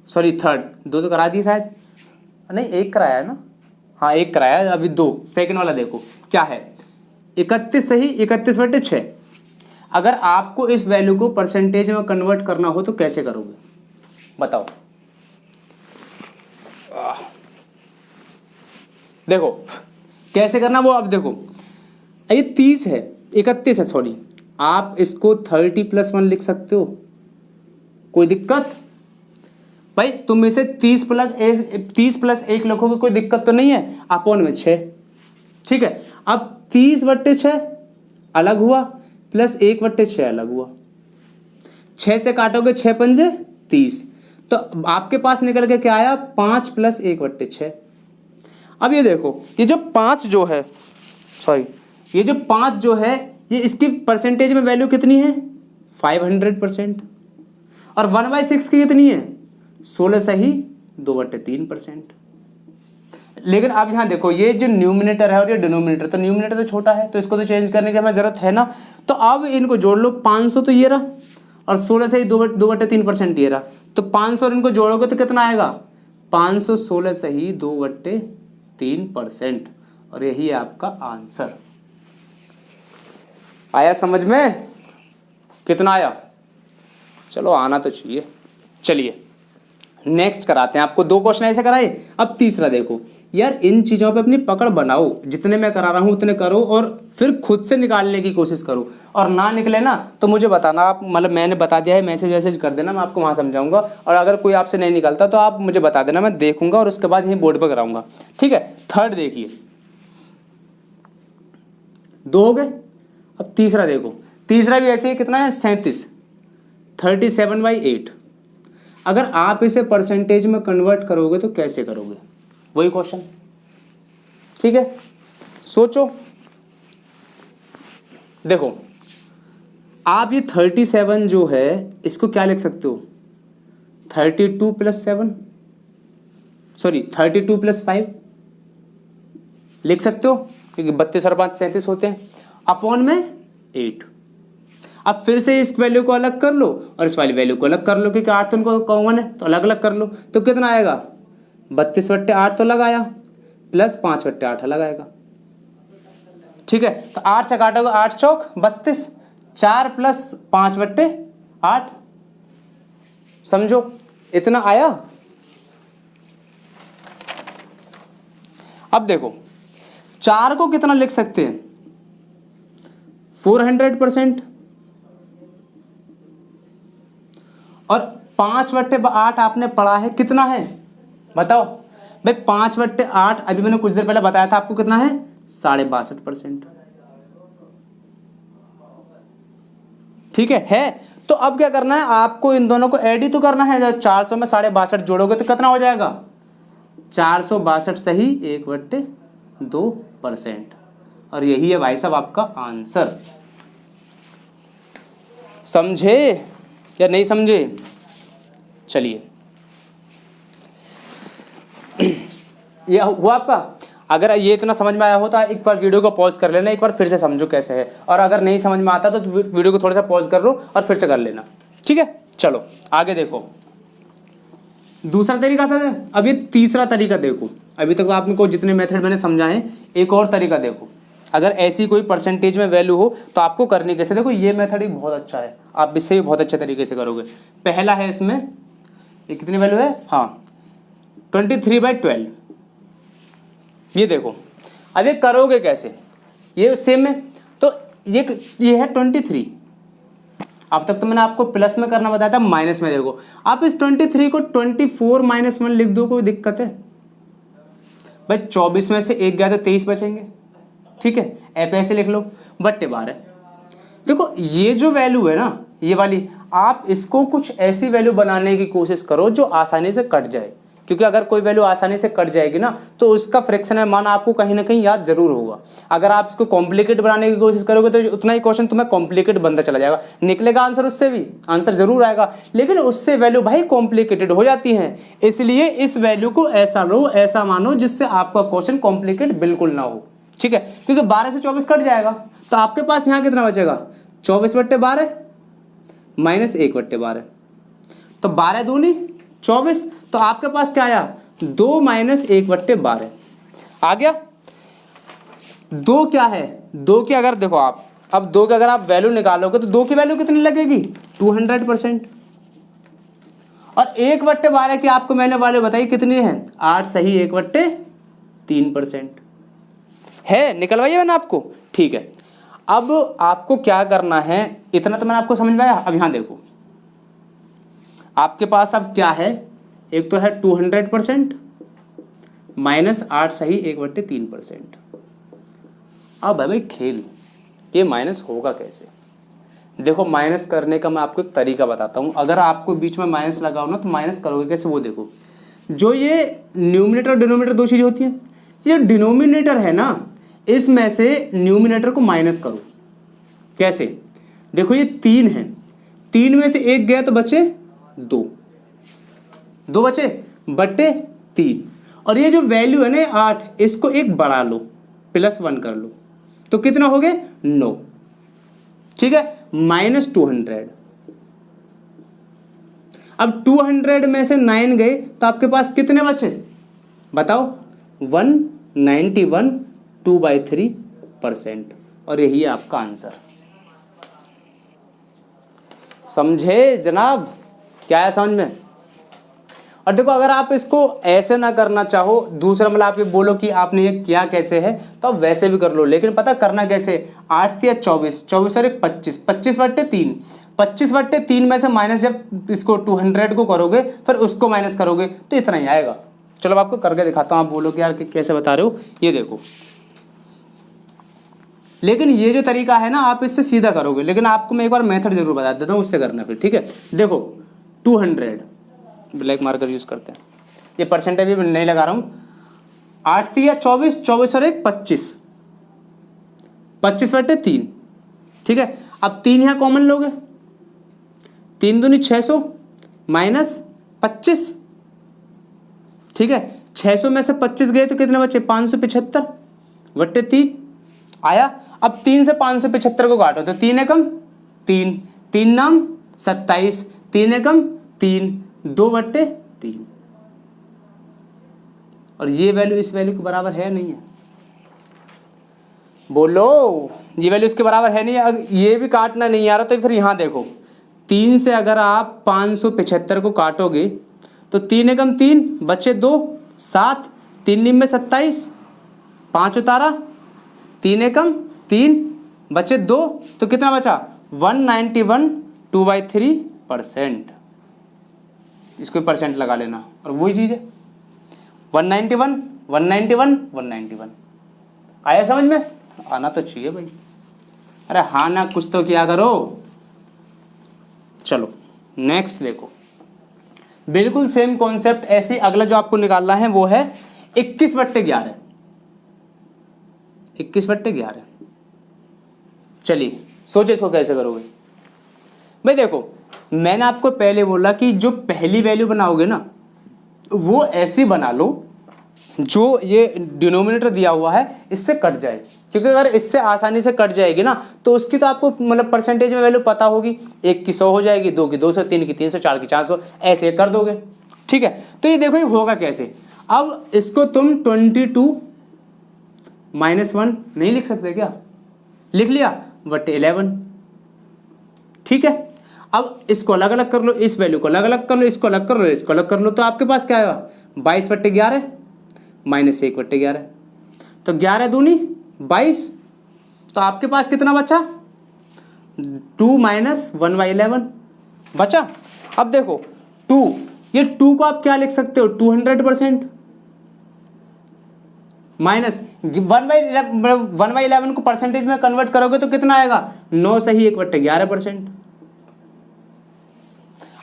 सॉरी थर्ड, 2 तो करा दिए शायद, नहीं 1 कराया है ना, हाँ 1 कराया है, अभी 2, सेकंड वाला देखो क्या है, 31 सही 31/6। अगर आपको इस वैल्यू को परसेंटेज में कन्वर्ट करना हो तो कैसे करोगे बताओ। देखो कैसे करना वो, अब देखो ये 30 है, 31 है सॉरी, आप इसको 30 + 1 लिख सकते हो, कोई दिक्कत भाई, तुम इसे 30 + 1 लिखोगे कोई दिक्कत तो नहीं है, अपॉन में 6, ठीक है। अब 30/6 अलग हुआ प्लस 1/6 अलग हुआ, 6 से काटोगे 6 पंजे 30, तो आपके पास निकल के क्या आया, 5 + 1/6। अब ये देखो ये जो 5 जो है, सॉरी ये जो 5 जो है, ये इसकी परसेंटेज में वैल्यू कितनी है, 500%, और 1/6 की कितनी है, 16 सही 2/3%। लेकिन अब यहाँ देखो ये जो न्यूमिनेटर है और ये डिनोमिनेटर, तो न्यूमिनेटर तो छोटा है तो इसको तो चेंज करने की हमें जरूरत है ना। तो अब इनको जोड़ लो, 500 तो ये रहा और 16 से ही 2/3% ये रहा, तो 500 और इनको जोड़ोगे तो कितना आएगा, 500 16 से ही 2/3%, और यही है आपका आंसर। आया समझ में? कितना आया? चलो आना तो चाहिए। चलिए नेक्स्ट कराते हैं आपको, 2 क्वेश्चन ऐसे कराए। अब तीसरा देखो यार, इन चीज़ों पे अपनी पकड़ बनाओ, जितने मैं करा रहा हूँ उतने करो और फिर खुद से निकालने की कोशिश करो, और ना निकले ना तो मुझे बताना, आप मतलब मैंने बता दिया है, मैसेज वैसेज कर देना, मैं आपको वहाँ समझाऊंगा, और अगर कोई आपसे नहीं निकलता तो आप मुझे बता देना, मैं देखूंगा और उसके बाद यहीं बोर्ड पर कराऊंगा, ठीक है। थर्ड देखिए, 2 हो गए। अब तीसरा देखो, तीसरा भी ऐसे ही, कितना है 37, 37/8। अगर आप इसे परसेंटेज में कन्वर्ट करोगे तो कैसे करोगे, वही क्वेश्चन, ठीक है। सोचो, देखो आप ये 37 जो है इसको क्या लिख सकते हो, 32 + 7, सॉरी 32 + 5 लिख सकते हो, क्योंकि 32 और 5 37 होते हैं, अपॉन में 8। अब फिर से इस वैल्यू को अलग कर लो और इस वाली वैल्यू को अलग कर लो, क्योंकि 8 तो उनको कॉमन है तो अलग अलग कर लो, तो कितना आएगा, 32/8 तो लगाया प्लस 5/8 अलग आएगा, ठीक है। तो 8 से काटोगे 8 चौक 32, 4 + 5/8, समझो इतना आया। अब देखो 4 को कितना लिख सकते हैं, 400%, और 5/8 आपने पढ़ा है कितना है, बताओ भाई। 5/8 अभी मैंने कुछ देर पहले बताया था आपको, कितना है 62.5%, ठीक है। तो अब क्या करना है आपको, इन दोनों को ऐड ही तो करना है। जब 400 में 62.5 जोड़ोगे तो कितना हो जाएगा, 462 सही 1/2%, और यही है भाई साहब आपका आंसर। समझे या नहीं समझे? चलिए ये हुआ आपका। अगर ये इतना समझ में आया हो तो एक बार वीडियो को पॉज कर लेना, एक बार फिर से समझो कैसे है, और अगर नहीं समझ में आता तो वीडियो को थोड़ा सा पॉज कर लो और फिर से कर लेना, ठीक है। चलो आगे देखो, दूसरा तरीका था, अब ये तीसरा तरीका देखो। अभी तक आपने को जितने मेथड मैंने समझाए, एक और तरीका देखो। अगर ऐसी कोई परसेंटेज में वैल्यू हो तो आपको करनी कैसे, देखो ये मेथड ही बहुत अच्छा है, आप इससे भी बहुत अच्छे तरीके से करोगे। पहला है इसमें, ये कितनी वैल्यू है, हाँ 23/12। ये देखो अब ये करोगे कैसे, ये सेम है, तो ये है 23। अब तक तो मैंने आपको प्लस में करना बताया था, माइनस में देखो आप इस 23 को 24 - 1 लिख दो, कोई दिक्कत है भाई। 24 में से 1 गया तो 23 बचेंगे, ठीक है। ऐसे लिख लो, बट्टे 12। देखो ये जो वैल्यू है ना, ये वाली, आप इसको कुछ ऐसी वैल्यू बनाने की कोशिश करो जो आसानी से कट जाए, क्योंकि अगर कोई वैल्यू आसानी से कट जाएगी ना तो उसका फ्रैक्शन में मान आपको कहीं ना कहीं याद जरूर होगा। अगर आप इसको कॉम्प्लिकेट बनाने की कोशिश करोगे तो उतना ही क्वेश्चन तुम्हें कॉम्प्लिकेट बनता चला जाएगा, निकलेगा आंसर उससे भी, आंसर जरूर आएगा, लेकिन उससे वैल्यू भाई कॉम्प्लिकेटेड हो जाती है। इसलिए इस वैल्यू को ऐसा लो, ऐसा मानो जिससे आपका क्वेश्चन कॉम्प्लिकेट बिल्कुल ना हो, ठीक है। क्योंकि 12 से 24 कट जाएगा तो आपके पास यहाँ कितना बचेगा, 24/12 माइनस 1/12, तो 12 दूनी 24, तो आपके पास क्या आया, 2 - 1/12 आ गया। 2 क्या है, 2 की अगर देखो आप, अब 2 की अगर आप वैल्यू निकालोगे तो 2 की वैल्यू कितनी लगेगी, 200%, और 1/12 की आपको मैंने वैल्यू बताई कितनी है, 8 सही 1/3% है, निकलवाइए मैंने आपको, ठीक है। अब आपको क्या करना है, इतना तो मैंने आपको समझ में आया। अब यहां देखो आपके पास अब क्या है, एक तो है 200% माइनस 8 सही 1/3%। अब भाई खेल, ये माइनस होगा कैसे, देखो माइनस करने का मैं आपको एक तरीका बताता हूं। अगर आपको बीच में माइनस लगाओ ना तो माइनस करोगे कैसे, वो देखो। जो ये न्यूमिनेटर और डिनोमिनेटर दो चीजें होती हैं, जो डिनोमिनेटर है ना इसमें से न्यूमिनेटर को माइनस करो, कैसे, देखो ये 3 है, 3 में से 1 गया तो बचे 2 बचे बट्टे 3, और ये जो वैल्यू है ना 8, इसको एक बढ़ा लो, +1 कर लो, तो कितना हो गया 9। ठीक है, -200। अब 200 में से 9 गए तो आपके पास कितने बचे बताओ? 191, 2/3%। और यही है आपका आंसर। समझे जनाब? क्या है समझ में? और देखो, अगर आप इसको ऐसे ना करना चाहो, दूसरा मतलब आप ये बोलो कि आपने ये किया कैसे है, तो आप वैसे भी कर लो, लेकिन पता करना कैसे? 8 या 24, 24 और 25, 25/3, 25/3 में से माइनस जब इसको 200 को करोगे फिर उसको माइनस करोगे तो इतना ही आएगा। चलो आपको करके दिखाता हूँ, आप बोलोगे यार कि कैसे बता रहे हो, ये देखो। लेकिन ये जो तरीका है ना, आप इससे सीधा करोगे, लेकिन आपको मैं एक बार मेथड जरूर बता देता हूँ, उससे करना फिर। ठीक है, देखो 200, ब्लैक मार्कर यूज करते हैं, ये परसेंटेज भी नहीं लगा रहा हूं। 8 या 24, 24 और 1 25, 25/3। ठीक है, अब 3 यहां कॉमन लोगे, 3 दूनी 600 -25। ठीक है, 600 में से 25 गए तो कितने बचे? 575/3 आया। अब 3 से 575 को काटो तो 3 एकम 3, 3 नाम 27, 3 एकम 3, 2/3। और ये वैल्यू इस वैल्यू के बराबर है नहीं है? बोलो, ये वैल्यू इसके बराबर है नहीं है? अगर ये भी काटना नहीं आ रहा तो फिर यहां देखो, 3 से अगर आप 575 को काटोगे तो 3 एकम 3 बचे 2, 7, 3 निम में 27, 5 उतारा, 3 एकम 3 बचे 2, तो कितना बचा? 191, 2/3%। इसको परसेंट लगा लेना, और वही चीज है 191, 191, 191। आया समझ में? आना तो चाहिए भाई। अरे हाँ ना, कुछ तो किया करो। चलो नेक्स्ट देखो, बिल्कुल सेम कॉन्सेप्ट। ऐसे अगला जो आपको निकालना है वो है 21/11। 21/11। चलिए सोचे इसको कैसे करोगे भाई। देखो, मैंने आपको पहले बोला कि जो पहली वैल्यू बनाओगे ना, वो ऐसी बना लो जो ये डिनोमिनेटर दिया हुआ है इससे कट जाए, क्योंकि अगर इससे आसानी से कट जाएगी ना तो उसकी तो आपको मतलब परसेंटेज में वैल्यू पता होगी। 1 की 100 हो जाएगी, 2 की 200, 3 की 300, 4 की 400, ऐसे कर दोगे। ठीक है, तो ये देखो ये होगा कैसे। अब इसको तुम 22 -1 नहीं लिख सकते क्या? लिख लिया, /11। ठीक है, अब इसको अलग अलग कर लो, इस वैल्यू को अलग अलग कर लो, इसको अलग कर लो, इसको अलग कर लो, तो आपके पास क्या आएगा? 22/11 -1/11। तो 11 दूनी 22, तो आपके पास कितना बचा? 2 - 1/11 बचा। अब देखो 2, ये 2 को आप क्या लिख सकते हो? 200%। माइनस 1/11 को परसेंटेज में कन्वर्ट करोगे तो कितना आएगा? 9 सही 1/11%।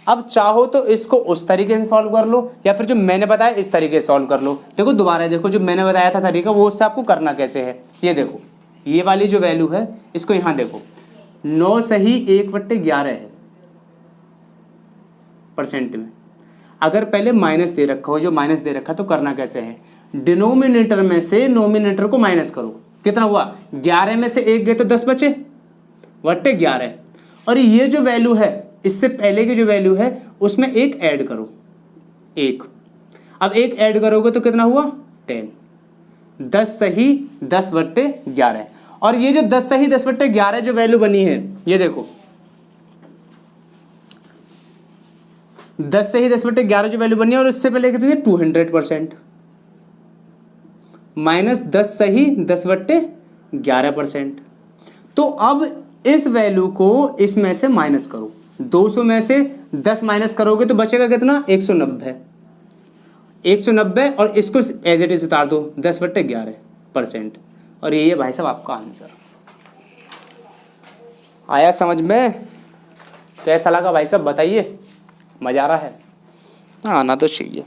अब चाहो तो इसको उस तरीके से सॉल्व कर लो, या फिर जो मैंने बताया इस तरीके से सॉल्व कर लो। देखो दोबारा देखो, जो मैंने बताया था तरीका, वो उससे आपको करना कैसे है। ये देखो, ये वाली जो वैल्यू है इसको यहां देखो, 9 सही 1/11 है परसेंट में। अगर पहले माइनस दे रखा हो, जो माइनस दे रखा तो करना कैसे है? डिनोमिनेटर में से नोमिनेटर को माइनस करो। कितना हुआ? 11 में से 1 गए तो 10 बचे, /11। और ये जो वैल्यू है, इससे पहले की जो वैल्यू है उसमें 1 ऐड करो, 1। अब 1 ऐड करोगे तो कितना हुआ? 10। 10 सही 10/11। और ये जो 10 सही 10/11 जो वैल्यू बनी है, ये देखो 10 सही 10/11 जो वैल्यू बनी है, और उससे पहले कितनी है? 200%। -10 सही 10/11%। तो अब इस वैल्यू को इसमें से माइनस करो, 200 में से 10 माइनस करोगे तो बचेगा कितना? 190। 190, और इसको एज इट इज उतार दो 10/11%। और ये भाई साहब आपका आंसर। आया समझ में? कैसा लगा भाई साहब बताइए? मजा आ रहा है? आना तो चाहिए।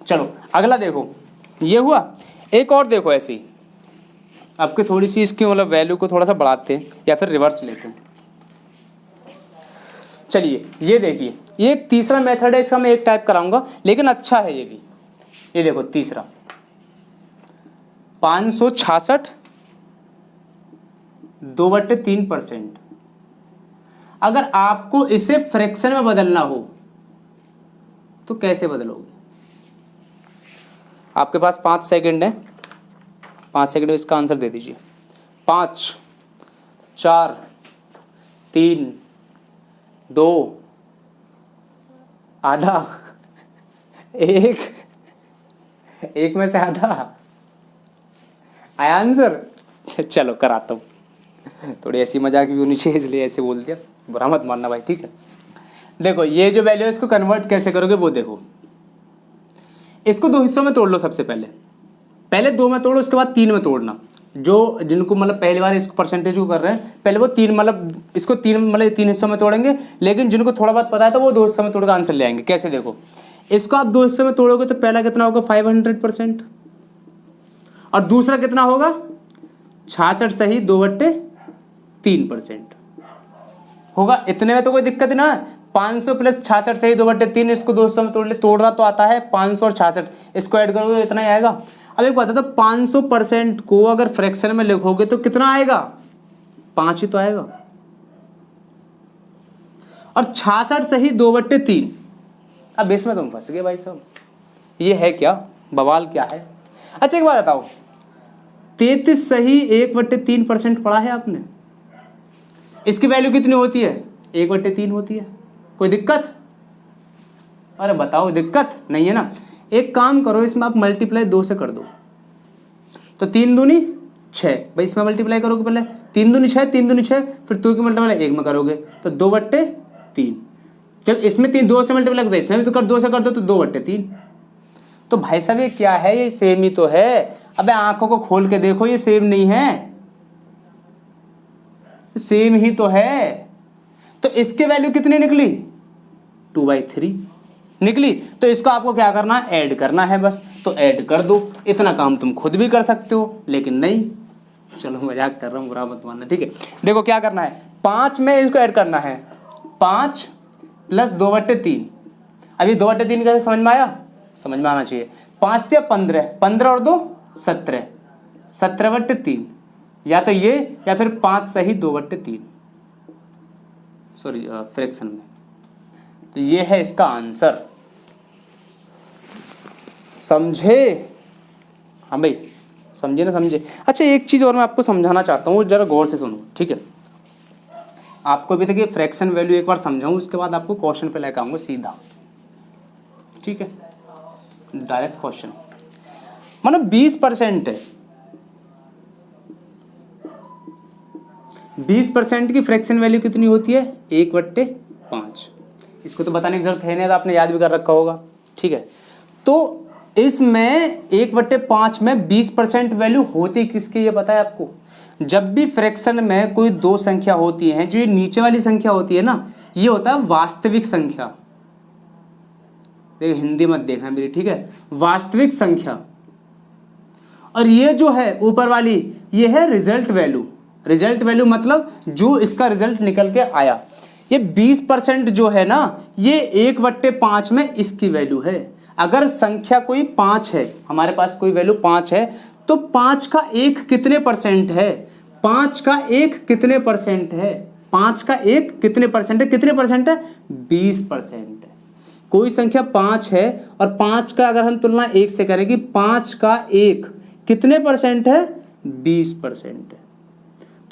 चलो अगला देखो, ये हुआ। एक और देखो ऐसी, आपके थोड़ी सी इसकी मतलब वैल्यू को थोड़ा सा बढ़ाते हैं या फिर रिवर्स लेते हैं। चलिए ये देखिए, ये तीसरा मेथड है, इसका मैं एक टाइप कराऊंगा, लेकिन अच्छा है ये भी। ये देखो तीसरा, 566 2/3%। अगर आपको इसे फ्रैक्शन में बदलना हो तो कैसे बदलोगे? आपके पास 5 सेकंड है, 5 सेकंड में इसका आंसर दे दीजिए। 5 4 3 2 आधा, एक में से आधा आया आंसर। चलो कराता हूँ, थोड़ी ऐसी मजाक भी होनी चाहिए इसलिए ऐसे बोल दिया, बुरा मत मानना भाई, ठीक है। देखो ये जो वैल्यू है इसको कन्वर्ट कैसे करोगे वो देखो। इसको 2 हिस्सों में तोड़ लो। सबसे पहले 2 में तोड़ो, उसके बाद 3 में तोड़ना। जो जिनको मतलब पहली बार इसको परसेंटेज को कर रहे हैं, पहले वो 3 मतलब इसको 3 हिस्सों में तोड़ेंगे, लेकिन जिनको थोड़ा बहुत पता है तो वो 2 हिस्सों में तोड़ कर आंसर ले आएंगे। कैसे देखो, इसको आप 2 हिस्सों में तोड़ोगे तो पहला कितना होगा 500%, और दूसरा कितना होगा 66 सही 2/3% होगा। इतने में तो कोई दिक्कत ही ना है। 500 प्लस 66 सही 2/3, इसको 2 हिस्सों में तोड़ना तो आता है। 500 और 66 इसको ऐड करोगे तो इतना ही आएगा। अब एक बात है, तो 500% को अगर फ्रैक्शन में लिखोगे तो कितना आएगा? 5 ही तो आएगा। और 66 सही 2/3। अब इसमें तुम फंस गए भाई साहब, ये है क्या बवाल क्या है? अच्छा एक बात बताओ, 33 सही 1/3% पढ़ा है आपने, इसकी वैल्यू कितनी होती है? 1/3 होती है। कोई दिक्कत? अरे बताओ, दिक्कत नहीं है ना। एक काम करो, इसमें आप मल्टीप्लाई 2 से कर दो, तो 3 दूनी 6। भाई इसमें मल्टीप्लाई करोगे पहले, 3 दूनी 6, 3 दूनी 6, फिर 2 की मल्टीप्लाई 1 में करोगे तो 2/3। जब इसमें 2 से मल्टीप्लाई करो, इसमें भी तो 2 से कर दो तो 2/3। तो भाई साहब ये क्या है? ये सेम ही तो है। अबे आंखों को खोल के देखो, ये सेम नहीं है, सेम ही तो है। तो इसकी वैल्यू कितनी निकली? 2/3 निकली। तो इसको आपको क्या करना है? ऐड करना है बस। तो ऐड कर दो। इतना काम तुम खुद भी कर सकते हो, लेकिन नहीं। चलो मजाक कर रहा हूँ, बुरा मत मानना, ठीक है। देखो क्या करना है, 5 में इसको ऐड करना है। 5 प्लस 2/3। अभी 2/3 कैसे समझ में आया? समझ में आना चाहिए। 5 × 15, 15 और 2 17, 17/3। या तो ये या फिर 5 सही 2/3, सॉरी फ्रैक्शन में। तो ये है इसका आंसर। समझे? हाँ भाई समझे ना समझे? अच्छा एक चीज़ और मैं आपको समझाना चाहता हूँ, जरा गौर से सुनो, ठीक है। आपको अभी तक ये फ्रैक्शन वैल्यू एक बार समझाऊँ, उसके बाद आपको क्वेश्चन पे लेकर आऊँगा सीधा, ठीक है। Direct question. मतलब 20% है, 20% की फ्रैक्शन वैल्यू कितनी होती है? 1/5। इसको तो बताने की जरूरत है नहीं, तो आपने याद भी कर रखा होगा, ठीक है। तो इसमें 1/5 में 20% वैल्यू होती किसकी, ये पता है आपको? जब भी फ्रैक्शन में कोई 2 संख्या होती है, जो ये नीचे वाली संख्या होती है ना, ये होता है वास्तविक संख्या। देखिए हिंदी मत देखना मेरी, ठीक है। वास्तविक संख्या। और ये जो है ऊपर वाली, ये है रिजल्ट वैल्यू। रिजल्ट वैल्यू मतलब जो इसका रिजल्ट निकल के आया। ये 20% जो है ना, ये 1/5 में इसकी वैल्यू है। अगर संख्या कोई 5 है, हमारे पास कोई वैल्यू 5 है, तो 5 का 1 कितने परसेंट है? 5 का 1 कितने परसेंट है? 5 का 1 कितने परसेंट है? कितने परसेंट है? 20% है। कोई संख्या 5 है और 5 का अगर हम तुलना 1 से करें कि 5 का 1 कितने परसेंट है? 20% है।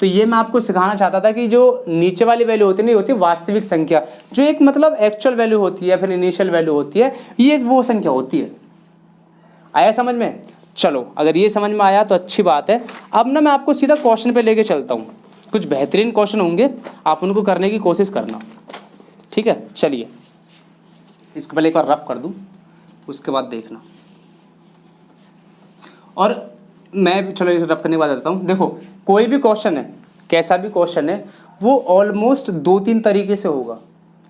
तो ये मैं आपको सिखाना चाहता था कि जो नीचे वाली वैल्यू होती है नहीं होती वास्तविक संख्या, जो एक मतलब एक्चुअल वैल्यू होती है, फिर इनिशियल वैल्यू होती है, ये वो संख्या होती है। आया समझ में? चलो अगर ये समझ में आया तो अच्छी बात है। अब ना मैं आपको सीधा क्वेश्चन पे लेके चलता हूँ। कुछ बेहतरीन क्वेश्चन होंगे, आप उनको करने की कोशिश करना, ठीक है। चलिए इसको पहले एक बार रफ कर दूँ, उसके बाद देखना। और मैं चलो इसे रफ करने के बाद देता हूँ। देखो कोई भी क्वेश्चन है, कैसा भी क्वेश्चन है, वो ऑलमोस्ट 2-3 तरीके से होगा।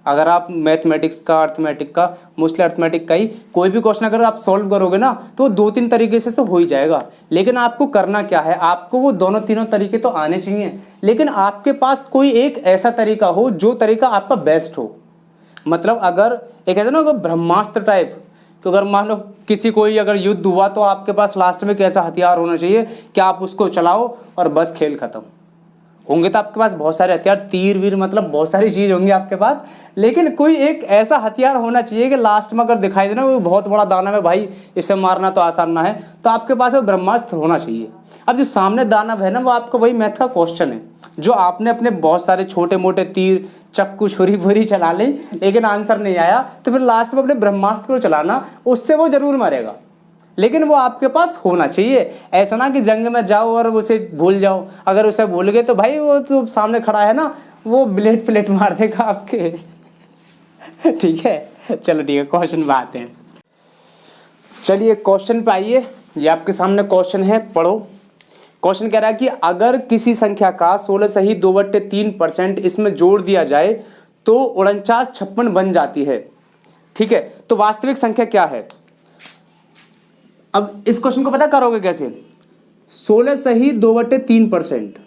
अगर आप मैथमेटिक्स का, अर्थमेटिक का, मोस्टली अर्थमेटिक का ही कोई भी क्वेश्चन अगर आप सॉल्व करोगे ना, तो 2-3 तरीके से तो हो ही जाएगा। लेकिन आपको करना क्या है, आपको वो दोनों तीनों तरीके तो आने चाहिए, लेकिन आपके पास कोई एक ऐसा तरीका हो जो तरीका आपका बेस्ट हो। मतलब अगर एक कहते हैं ना ब्रह्मास्त्र टाइप, तो अगर मान लो किसी कोई अगर युद्ध हुआ तो आपके पास लास्ट में कैसा हथियार होना चाहिए कि आप उसको चलाओ और बस खेल खत्म। होंगे तो आपके पास बहुत सारे हथियार, तीर वीर, मतलब बहुत सारी चीज होंगी आपके पास, लेकिन कोई एक ऐसा हथियार होना चाहिए कि लास्ट में अगर दिखाई देना वो बहुत बड़ा दानव है, भाई इसे मारना तो आसान ना है, तो आपके पास वो ब्रह्मास्त्र होना चाहिए। अब जो सामने दानव है ना, वो आपको वही मैथ का क्वेश्चन है, जो आपने अपने बहुत सारे छोटे मोटे तीर, चक्कू, छुरी भुरी चला ली लेकिन आंसर नहीं आया, तो फिर लास्ट में अपने ब्रह्मास्त्र को चलाना, उससे वो जरूर मरेगा, लेकिन वो आपके पास होना चाहिए। ऐसा ना कि जंग में जाओ और उसे भूल जाओ, अगर उसे भूल गए तो भाई वो तो सामने खड़ा है ना, वो ब्लेड प्लेट मार देगा आपके। ठीक है, चलो ठीक है, क्वेश्चन पे आते हैं। चलिए क्वेश्चन पे आइए, ये आपके सामने क्वेश्चन है, पढ़ो। क्वेश्चन कह रहा है कि अगर किसी संख्या का 16 सही 2/3% इसमें जोड़ दिया जाए तो 4956 बन जाती है। ठीक है, तो वास्तविक संख्या क्या है? अब इस क्वेश्चन को पता करोगे कैसे? 16 सही 2/3%,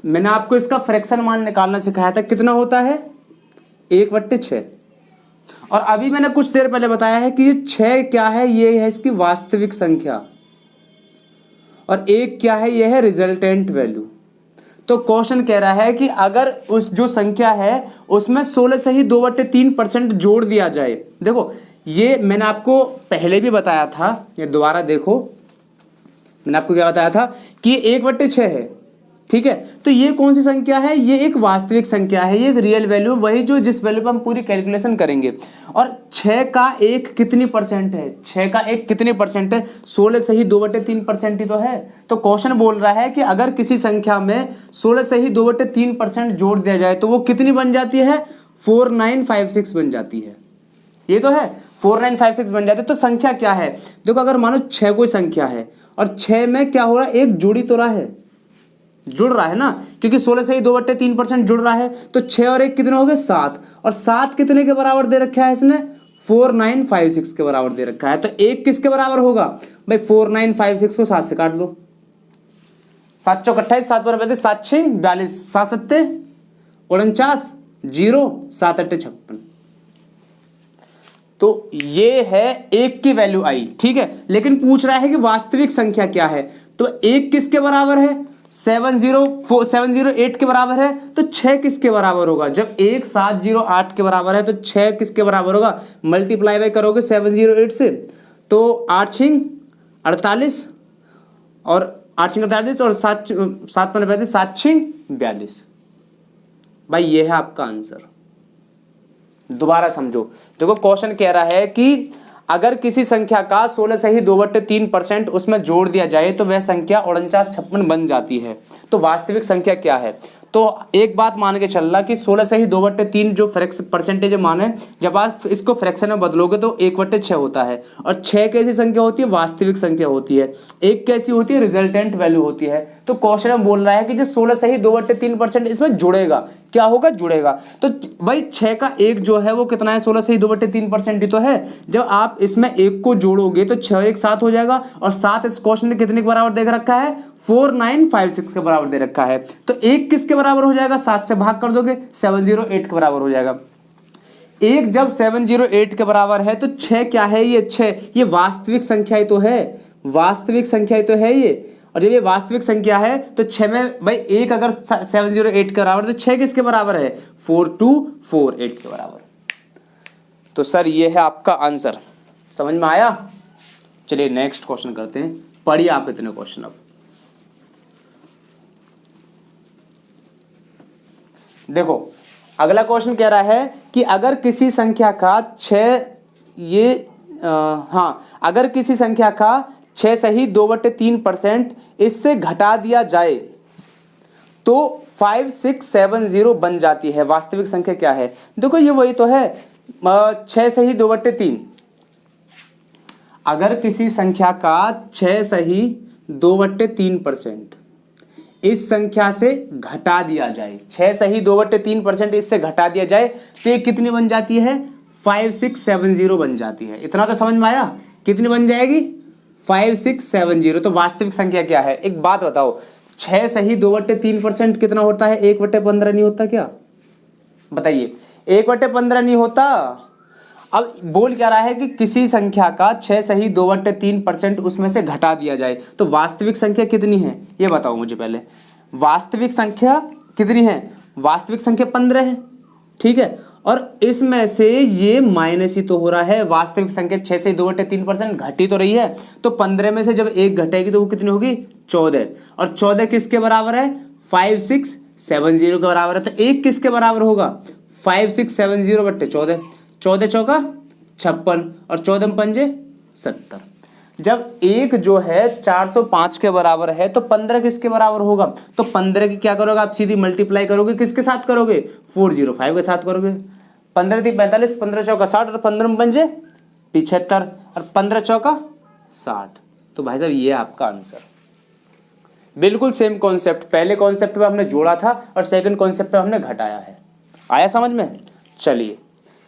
मैंने आपको इसका फ्रैक्शन मान निकालना सिखाया था, कितना होता है? 1/6। और अभी मैंने कुछ देर पहले बताया है कि 6 क्या है, ये है इसकी वास्तविक संख्या, और 1 क्या है, ये है रिजल्टेंट वैल्यू। तो क्वेश्चन कह रहा है कि अगर उस जो संख्या है उसमें 16 सही 2/3% जोड़ दिया जाए। देखो ये मैंने आपको पहले भी बताया था, ये दोबारा देखो, मैंने आपको क्या बताया था कि 1/6 है। ठीक है, तो ये कौन सी संख्या है? ये एक वास्तविक संख्या है, ये एक रियल वैल्यू, वही जो जिस वैल्यू पर हम पूरी कैलकुलेशन करेंगे। और 6 का 1 कितनी परसेंट है? 6 का 1 कितनी परसेंट है? 16 सही 2/3% ही तो है। तो क्वेश्चन बोल रहा है कि अगर किसी संख्या में 16 सही 2/3% जोड़ दिया जाए तो वो कितनी बन जाती है? 4956 बन जाती है। ये तो है, 4956 बन जाते। तो संख्या क्या है? देखो अगर मानो 6 कोई संख्या है और 6 में क्या हो रहा है? एक जुड़ी तो रहा है, जुड़ रहा है ना, क्योंकि 16 से ही 2/3% जुड़ रहा है, तो 6 और 1 कितने हो गए? 7। और 7 कितने के बराबर दे रखा है इसने? 4956 के बराबर दे रखा है। तो 1 किसके बराबर होगा भाई? 4956 को 7 से काट दो, 7 चौक 28, 7 पर 35, 7 6 42, 7 7 49, 0 7 8 56। तो ये है 1 की वैल्यू आई। ठीक है, लेकिन पूछ रहा है कि वास्तविक संख्या क्या है, तो 1 किसके बराबर है? 708 के बराबर है, तो 6 किसके बराबर होगा? जब 1 708 के बराबर है तो 6 किसके बराबर होगा? मल्टीप्लाई बाय करोगे 708 से, तो 8 6 48 और 8 6 48 और 7 7 35, 7 6 42। भाई ये है आपका आंसर। दोबारा समझो, देखो क्वेश्चन कह रहा है कि अगर किसी संख्या का 16 सही 2/3% उसमें जोड़ दिया जाए तो वह संख्या 4956 बन जाती है। तो वास्तविक संख्या क्या है? तो एक बात मान के चलना कि 16 सही 2/3 जो परसेंटेज मान है, जब आप इसको फ्रैक्शन में बदलोगे तो 1/6 होता है। और 6 कैसी संख्या होती है? वास्तविक संख्या होती है। 1 कैसी होती है? रिजल्टेंट वैल्यू होती है। तो क्वेश्चन में बोल रहा है कि जो 16 सही 2/3% इसमें जुड़ेगा, क्या होगा? जुड़ेगा। तो भाई 6 का 1 जो है वो कितना है? 16 सही 2/3% ही तो है। जब आप इसमें 1 को जोड़ोगे तो 6 1 7 हो जाएगा, और 7 इस क्वेश्चन ने कितने के बराबर देख रखा है? 4956 के बराबर दे रखा है। तो 1 किसके बराबर हो जाएगा? 7 से भाग कर दोगे, 708 के बराबर हो जाएगा। 1 जब 708 के बराबर है तो 6 क्या है? ये 6 ये वास्तविक संख्या ही तो है, वास्तविक संख्या ही तो है ये। और जब ये वास्तविक संख्या है तो 6 में भाई 1 अगर 708 के बराबर तो 6 किसके बराबर है? 4248 के बराबर। तो सर ये है आपका आंसर। समझ में आया? चलिए नेक्स्ट क्वेश्चन करते हैं। पढ़िए आप इतने क्वेश्चन। अब देखो अगला क्वेश्चन कह रहा है कि अगर किसी संख्या का 6 अगर किसी संख्या का 6 सही 2/3% इससे घटा दिया जाए तो 5670 बन जाती है। वास्तविक संख्या क्या है? देखो ये वही तो है, 6 सही 2/3। अगर किसी संख्या का 6 सही 2/3% इस संख्या से घटा दिया जाए, 6 सही 2/3% इससे घटा दिया जाए तो ये कितनी बन जाती है? 5670 बन जाती है। इतना तो समझ में आया? कितनी बन जाएगी? 5670। तो वास्तविक संख्या क्या है? एक बात बताओ, 6 सही 2/3% कितना होता है? 1/15 नहीं होता क्या? बताइए, 1/15 नहीं होता। अब बोल क्या रहा है कि किसी संख्या का 6 सही 2/3% उसमें से घटा दिया जाए, तो वास्तविक संख्या कितनी है ये बताओ मुझे पहले। वास्तविक संख्या कितनी है? वास्तविक संख्या 15 है, ठीक है, और इसमें से ये माइनस ही तो हो रहा है। वास्तविक संख्या 6 से 2/3% घटी तो रही है, तो 15 में से जब एक घटेगी तो वो कितनी होगी? 14। और 14 किसके बराबर है? 5670 के बराबर है। तो एक किसके बराबर होगा? 5670/14। 14 चौका 56 और 14 पंजे 70। जब एक जो है 405 के बराबर है तो 15 किसके बराबर होगा? तो 15 की क्या करोगे आप? सीधी मल्टीप्लाई करोगे, किसके साथ करोगे? 405 के साथ करोगे। 15 थी 45, 15 चौका 60 और 15 पंजे 75 और 15 चौका 60। तो भाई साहब ये आपका आंसर। बिल्कुल सेम कॉन्सेप्ट, पहले कॉन्सेप्ट में हमने जोड़ा था और सेकंड कॉन्सेप्ट में हमने घटाया है। आया समझ में? चलिए,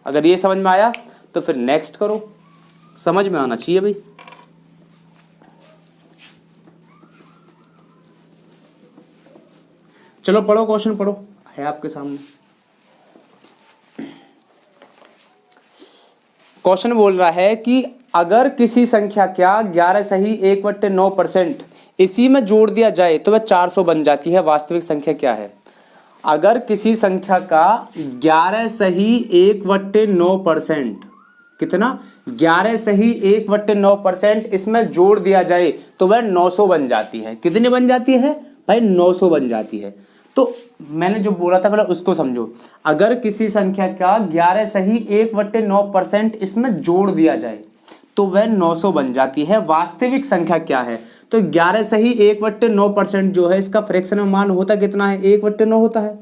अगर ये समझ में आया तो फिर नेक्स्ट करो। समझ में आना चाहिए भाई। चलो पढ़ो, क्वेश्चन पढ़ो, है आपके सामने। क्वेश्चन बोल रहा है कि अगर किसी संख्या का 11 सही 1/9% इसी में जोड़ दिया जाए तो वह 400 बन जाती है। वास्तविक संख्या क्या है? अगर किसी संख्या का 11 सही 1/9%, कितना? 11 सही 1/9% इसमें जोड़ दिया जाए तो वह 900 बन जाती है। कितनी बन जाती है भाई? 900 बन जाती है। तो मैंने जो बोला था पहले उसको समझो। अगर किसी संख्या का 11 सही 1/9% इसमें जोड़ दिया जाए तो वह 900 बन जाती है। वास्तविक संख्या क्या है? तो 11 सही 1/9% जो है इसका फ्रैक्शन में मान होता कितना है? 1/9 होता है,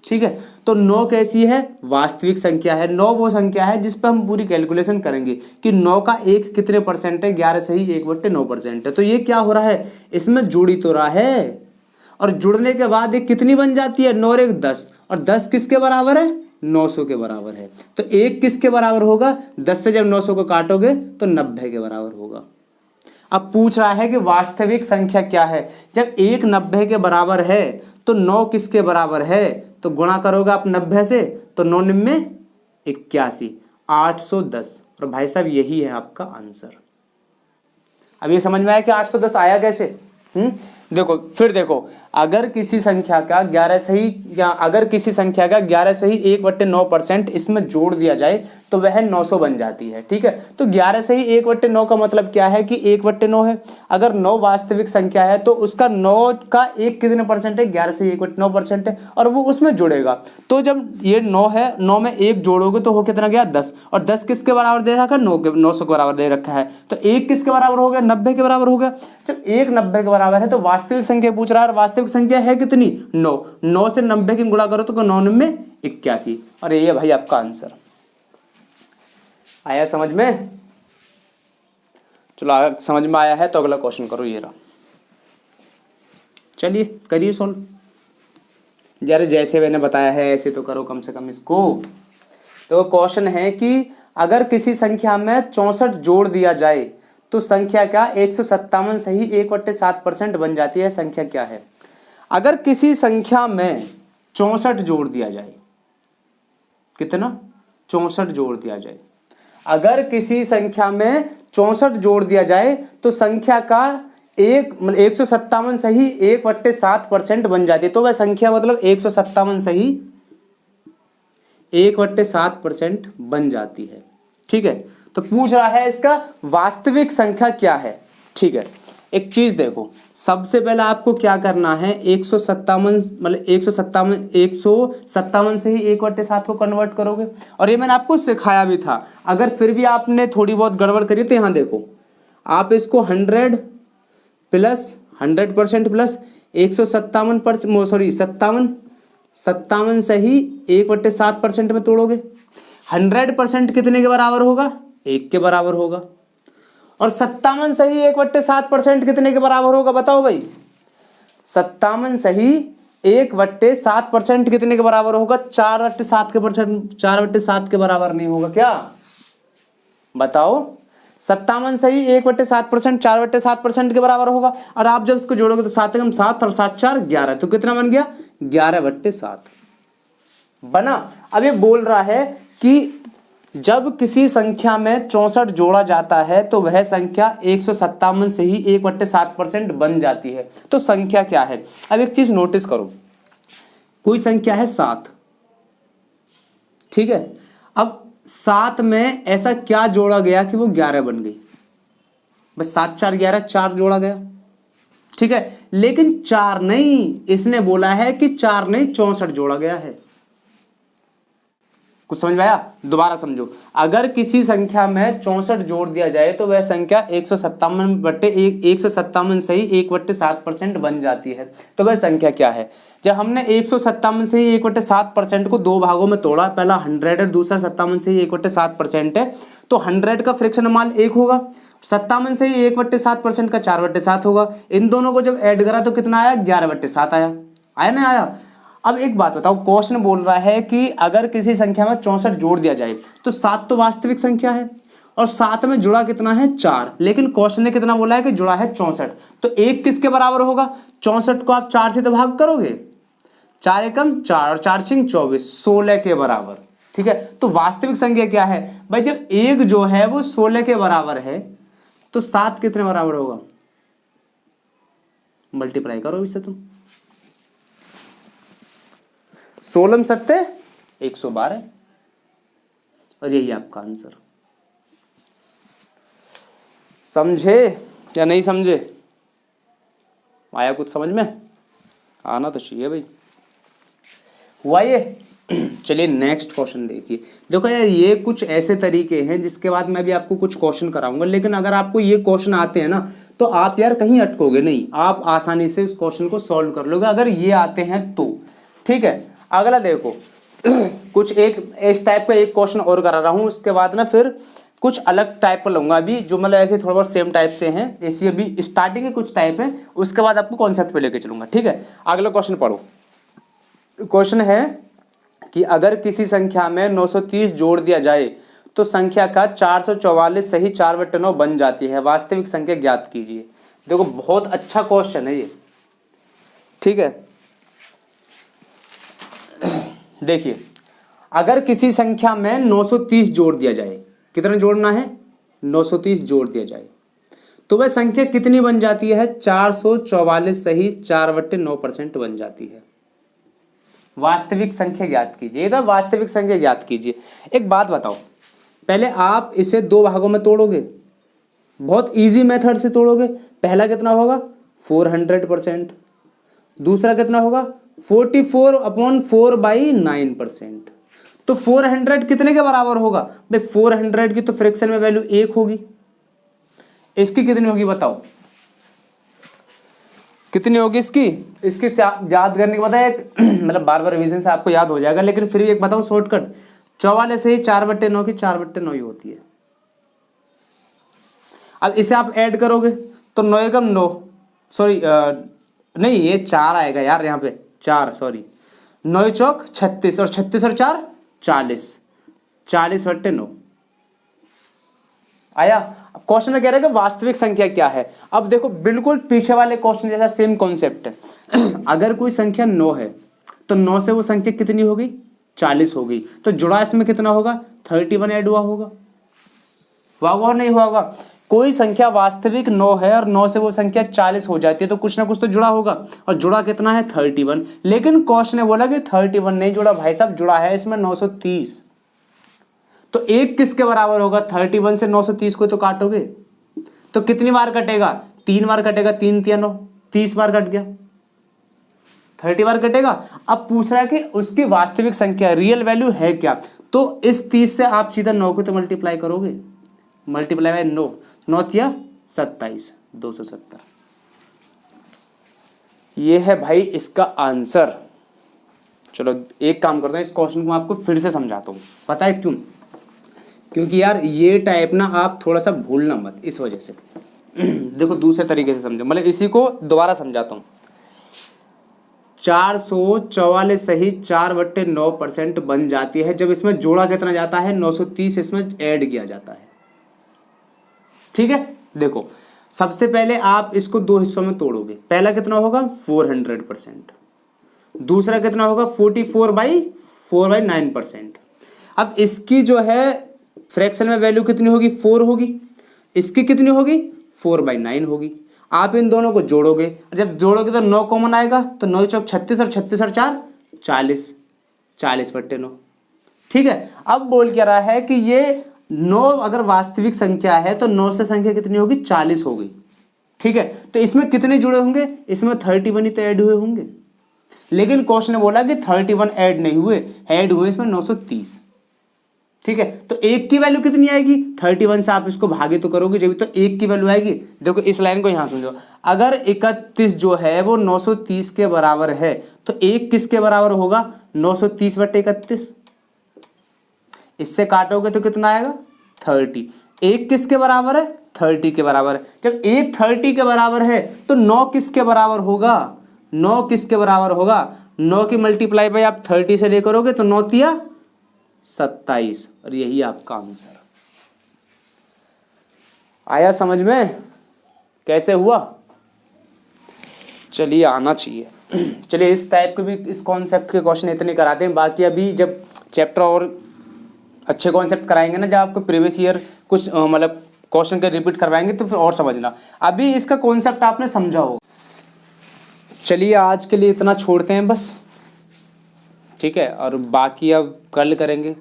ठीक है। तो 9 कैसी है? वास्तविक संख्या है। 9 वो संख्या है जिस पर हम पूरी कैलकुलेशन करेंगे कि 9 का 1 कितने परसेंट है? 11 सही 1/9% है। तो ये क्या हो रहा है? इसमें जुड़ी तो रहा है, और जुड़ने के बाद ये कितनी बन जाती है? 9 और 1 10, और 10 किसके बराबर है? 900 के बराबर है। तो 1 किसके बराबर होगा? 10 से जब 900 को काटोगे तो 90 के बराबर होगा। अब पूछ रहा है कि वास्तविक संख्या क्या है। जब 1 90 के बराबर है तो 9 किसके बराबर है? तो गुणा करोगे आप 90 से, तो 9 9 81, 810। और भाई साहब यही है आपका आंसर। अब ये समझ में आया कि 810 आया कैसे? देखो फिर देखो, अगर किसी संख्या का 11 सही या अगर किसी संख्या का 11 सही 1/9% इसमें जोड़ दिया जाए तो वह 900 बन जाती है, ठीक है। तो 11 सही 1/9 का मतलब क्या है कि 1/9 है। अगर 9 वास्तविक संख्या है तो उसका 9 का 1 कितने परसेंट है? 11 से 1/9% है, और वो उसमें जुड़ेगा। तो जब ये 9 है, 9 में 1 जोड़ोगे तो हो कितना गया? 10, और 10 किसके बराबर दे रखा है? 900 के बराबर दे रखा है। तो 1 किसके बराबर हो गया? 90 के बराबर हो गया। जब 1 90 के बराबर है तो वास्तविक संख्या पूछ रहा है, और वास्तविक संख्या है कितनी? 9। 9 से 90 की गुणा करो तो 9 9 81, और ये भाई आपका आंसर। आया समझ में? चलो अगर समझ में आया है तो अगला क्वेश्चन करो, ये रहा। चलिए करिए सोल्व। यार जैसे मैंने बताया है ऐसे तो करो कम से कम इसको। तो क्वेश्चन है कि अगर किसी संख्या में 64 जोड़ दिया जाए तो संख्या का 157 सही 1/7% बन जाती है। संख्या क्या है? अगर किसी संख्या में 64 जोड़ दिया जाए, कितना? 64 जोड़ दिया जाए। अगर किसी संख्या में 64 जोड़ दिया जाए तो संख्या का 157 सही 1/7% बन जाती है। तो वह संख्या मतलब 157 सही 1/7% बन जाती है, ठीक है। तो पूछ रहा है इसका वास्तविक संख्या क्या है, ठीक है। एक चीज देखो, सबसे पहले आपको क्या करना है? 157 मतलब 157 से ही 1/7 को कन्वर्ट करोगे, और ये मैंने आपको सिखाया भी था। अगर फिर भी आपने थोड़ी बहुत गड़बड़ करी तो यहाँ देखो, आप इसको 100 प्लस 100% प्लस 57 से ही 1/7% में तोड़ोगे। 100% कितने के बराबर होगा? 1 के बराबर होगा। और 57 सही 1/7% कितने के बराबर होगा? बताओ भाई। 57 सही 1/7% कितने के बराबर होगा? 4/7 के बराबर नहीं होगा क्या? बताओ। 57 सही 1/7% 4/7% के बराबर होगा। और आप जब इसको जोड़ोगे तो 7 कम 7 और 7 4 11, तो कितना बन गया? 11/7 बना। अब ये बोल रहा है कि जब किसी संख्या में 64 जोड़ा जाता है तो वह संख्या 157 से ही 1/7% बन जाती है। तो संख्या क्या है? अब एक चीज नोटिस करो, कोई संख्या है 7, ठीक है। अब 7 में ऐसा क्या जोड़ा गया कि वो 11 बन गई? बस 7 4 11, 4 जोड़ा गया, ठीक है। लेकिन 4 नहीं, इसने बोला है कि 4 नहीं 64 जोड़ा गया है। कुछ समझ में आया? दोबारा समझो, अगर किसी संख्या में 64 जोड़ दिया जाए तो वह संख्या 157 से ही 1/7% बन जाती है। तो वह संख्या क्या है? जब हमने 157 से ही 1/7% को दो भागों में तोड़ा, पहला 100 है, दूसरा 57 से ही 1/7% है, तो 100 का फ्रैक्शन मान 1 होगा, 57 से ही 1/7% का 4/7 होगा। इन दोनों को जब ऐड करा तो कितना आया? 11/7 आया। आया ना? आया। अब एक बात बताओ, क्वेश्चन बोल रहा है कि अगर किसी संख्या में 64 जोड़ दिया जाए तो 7 तो वास्तविक संख्या है और 7 में जुड़ा कितना है? 4, लेकिन क्वेश्चन ने कितना बोला है कि जुड़ा है 64। तो एक किसके बराबर होगा? 64 को आप 4 से तो भाग करोगे, 4 एकम 4 और 4 छिंग 24, 16 के बराबर, ठीक है। तो वास्तविक संख्या क्या है भाई? जब एक जो है वो 16 के बराबर है तो 7 कितने बराबर होगा? मल्टीप्लाई करो इससे, तुम 16 सत्ते 112 और यही आपका आंसर। समझे या नहीं समझे? आया कुछ समझ में? आना तो चाहिए भाई। हुआ ये? चलिए नेक्स्ट क्वेश्चन देखिए। देखो यार, ये कुछ ऐसे तरीके हैं जिसके बाद मैं भी आपको कुछ क्वेश्चन कराऊंगा, लेकिन अगर आपको ये क्वेश्चन आते हैं ना तो आप यार कहीं अटकोगे नहीं, आप आसानी से उस क्वेश्चन को सॉल्व कर लोगे अगर ये आते हैं तो, ठीक है। अगला देखो, कुछ एक इस टाइप का एक क्वेश्चन और करा रहा हूं, उसके बाद ना फिर कुछ अलग टाइप का लूंगा अभी, जो मतलब ऐसे थोड़ा बहुत सेम टाइप से हैं, ऐसी अभी स्टार्टिंग के कुछ टाइप है, उसके बाद आपको कॉन्सेप्ट पे लेके चलूंगा, ठीक है। अगला क्वेश्चन पढ़ो। क्वेश्चन है कि अगर किसी संख्या में 930 जोड़ दिया जाए तो संख्या का 444 सही 4/9 बन जाती है, वास्तविक संख्या ज्ञात कीजिए। देखो बहुत अच्छा क्वेश्चन है ये, ठीक है। देखिए, अगर किसी संख्या में 930 जोड़ दिया जाए, कितना जोड़ना है? 930 जोड़ दिया जाए तो वह संख्या कितनी बन जाती है? 444 सही 4/9% बन जाती है। वास्तविक संख्या ज्ञात कीजिए, तो वास्तविक संख्या ज्ञात कीजिए। एक बात बताओ, पहले आप इसे दो भागों में तोड़ोगे, बहुत इजी मेथड से तोड़ोगे। पहला कितना होगा? 400%, दूसरा कितना होगा? 44/4/9%। तो 400 कितने के बराबर होगा भाई? 400 की तो फ्रैक्शन में वैल्यू 1 होगी, इसकी कितनी होगी बताओ? कितनी होगी इसकी? इसकी याद करने के बाद एक मतलब बार बार रिवीजन से आपको याद हो जाएगा, लेकिन फिर एक बताऊं शॉर्टकट, 44 से ही 4/9 की 4/9 ही होती है। अब इसे आप ऐड करोगे तो 9 एकम 9, सॉरी नहीं ये 4 आएगा यार, यहाँ पे 4, सॉरी 9 चौक 36 और 36 और 4 40, 40/9 आया। अब क्वेश्चन में कह रहे हैं कि वास्तविक संख्या क्या है। अब देखो बिल्कुल पीछे वाले क्वेश्चन जैसा सेम कॉन्सेप्ट है। अगर कोई संख्या 9 है तो 9 से वो संख्या कितनी हो गई? 40 हो गई, तो जुड़ा इसमें कितना होगा? 31 ऐड हुआ होगा, हुआ नहीं हुआ होगा? कोई संख्या वास्तविक 9 है और 9 से वो संख्या 40 हो जाती है तो कुछ ना कुछ तो जुड़ा होगा, और जुड़ा कितना है? 31। लेकिन क्वेश्चन ने बोला कि 31 नहीं जुड़ा भाई साहब, जुड़ा है इसमें 930। तो एक किसके बराबर होगा? 31 से 930 को तो काटोगे तो कितनी बार कटेगा? 3 बार कटेगा, 3 3 9, 30 बार कट गया, 30 बार कटेगा। अब पूछ रहा है कि उसकी वास्तविक संख्या रियल वैल्यू है क्या, तो इस 30 से आप सीधा 9 को तो मल्टीप्लाई करोगे, मल्टीप्लाई बाय 9, 9 या 27, 270। ये है भाई इसका आंसर। चलो एक काम करता हूं, इस क्वेश्चन को मैं आपको फिर से समझाता हूं। पता है क्यों? क्योंकि यार ये टाइप ना आप थोड़ा सा भूलना मत, इस वजह से। देखो दूसरे तरीके से समझो, मतलब इसी को दोबारा समझाता हूं। 444 सही 4/9% बन जाती है जब इसमें जोड़ा कितना जाता है? 930 इसमें ऐड किया जाता है, ठीक है। देखो सबसे पहले आप इसको दो हिस्सों में तोड़ोगे, पहला कितना होगा? 400%, दूसरा कितना होगा? 44/4/9%। अब इसकी जो है फ्रैक्शन में वैल्यू कितनी होगी, 4 होगी। इसकी कितनी होगी, 4/9 होगी। आप इन दोनों को जोड़ोगे, जब जोड़ोगे तो 9 कॉमन आएगा, तो 9 चौक 36 और 36 और 4 40, 40/9। ठीक है। अब बोल क्या रहा है कि ये 9 अगर वास्तविक संख्या है तो 9 से संख्या कितनी होगी, 40 हो गई। ठीक है। तो इसमें कितने जुड़े होंगे, इसमें 31 ही तो ऐड हुए होंगे। लेकिन क्वेश्चन ने बोला कि 31 ऐड नहीं हुए, ऐड हुए इसमें 930। ठीक है। तो एक की वैल्यू कितनी आएगी, 31 से आप इसको भागे तो करोगे जब तो एक की वैल्यू आएगी। देखो इस लाइन को यहां समझो, अगर 31 जो है वो 930 के बराबर है तो एक किसके बराबर होगा, 930/31। इससे काटोगे तो कितना आएगा, 30। एक किसके बराबर है, 30 के बराबर है। जब एक 30 के बराबर है तो 9 किसके बराबर होगा, 9 किसके बराबर होगा, 9 की मल्टीप्लाई बाय आप 30 से ले करोगे तो 9 तिया 27, और यही आपका आंसर आया। समझ में कैसे हुआ, चलिए आना चाहिए। चलिए इस टाइप के भी, इस कॉन्सेप्ट के क्वेश्चन इतने कराते हैं। बाकी अभी जब चैप्टर और अच्छे कॉन्सेप्ट कराएंगे ना, जब आपको प्रीवियस ईयर कुछ मतलब क्वेश्चन के रिपीट करवाएंगे तो फिर और समझना। अभी इसका कॉन्सेप्ट आपने समझा हो। चलिए आज के लिए इतना छोड़ते हैं बस, ठीक है। और बाकी अब कल करेंगे।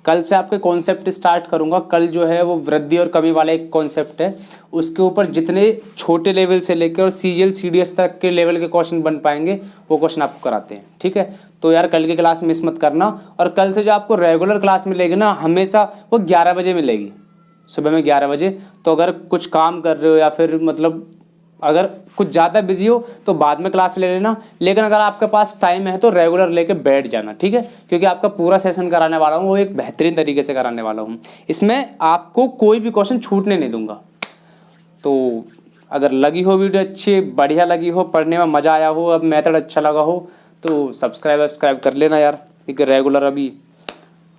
कल से आपके कॉन्सेप्ट स्टार्ट करूंगा। कल जो है वो वृद्धि और कमी वाला एक कॉन्सेप्ट है, उसके ऊपर जितने छोटे लेवल से लेकर और सीजीएल सीडीएस तक के लेवल के क्वेश्चन बन पाएंगे वो क्वेश्चन आपको कराते हैं। ठीक है। तो यार कल की क्लास मिस मत करना। और कल से जो आपको रेगुलर क्लास मिलेगी ना, हमेशा वो 11 बजे मिलेगी, सुबह में 11 बजे। तो अगर कुछ काम कर रहे हो या फिर मतलब अगर कुछ ज़्यादा बिजी हो तो बाद में क्लास ले लेना, लेकिन अगर आपके पास टाइम है तो रेगुलर लेके बैठ जाना। ठीक है। क्योंकि आपका पूरा सेशन कराने वाला हूँ वो एक बेहतरीन तरीके से कराने वाला हूँ। इसमें आपको कोई भी क्वेश्चन छूटने नहीं दूंगा। तो अगर लगी हो वीडियो अच्छी, बढ़िया लगी हो, पढ़ने में मज़ा आया हो, अब मेथड अच्छा लगा हो तो सब्सक्राइब कर लेना यार। क्योंकि रेगुलर अभी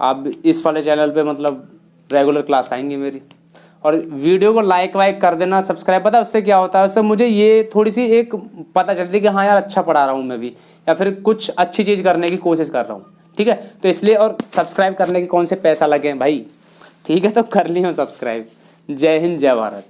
आप इस वाले चैनल पर मतलब रेगुलर क्लास आएंगी मेरी। और वीडियो को लाइक वाइक कर देना, सब्सक्राइब। पता है उससे क्या होता है, उससे मुझे ये थोड़ी सी एक पता चलती है कि हाँ यार अच्छा पढ़ा रहा हूँ मैं भी, या फिर कुछ अच्छी चीज़ करने की कोशिश कर रहा हूँ। ठीक है। तो इसलिए, और सब्सक्राइब करने के कौन से पैसा लगे हैं भाई, ठीक है। तो कर ली हूँ सब्सक्राइब। जय हिंद, जय भारत।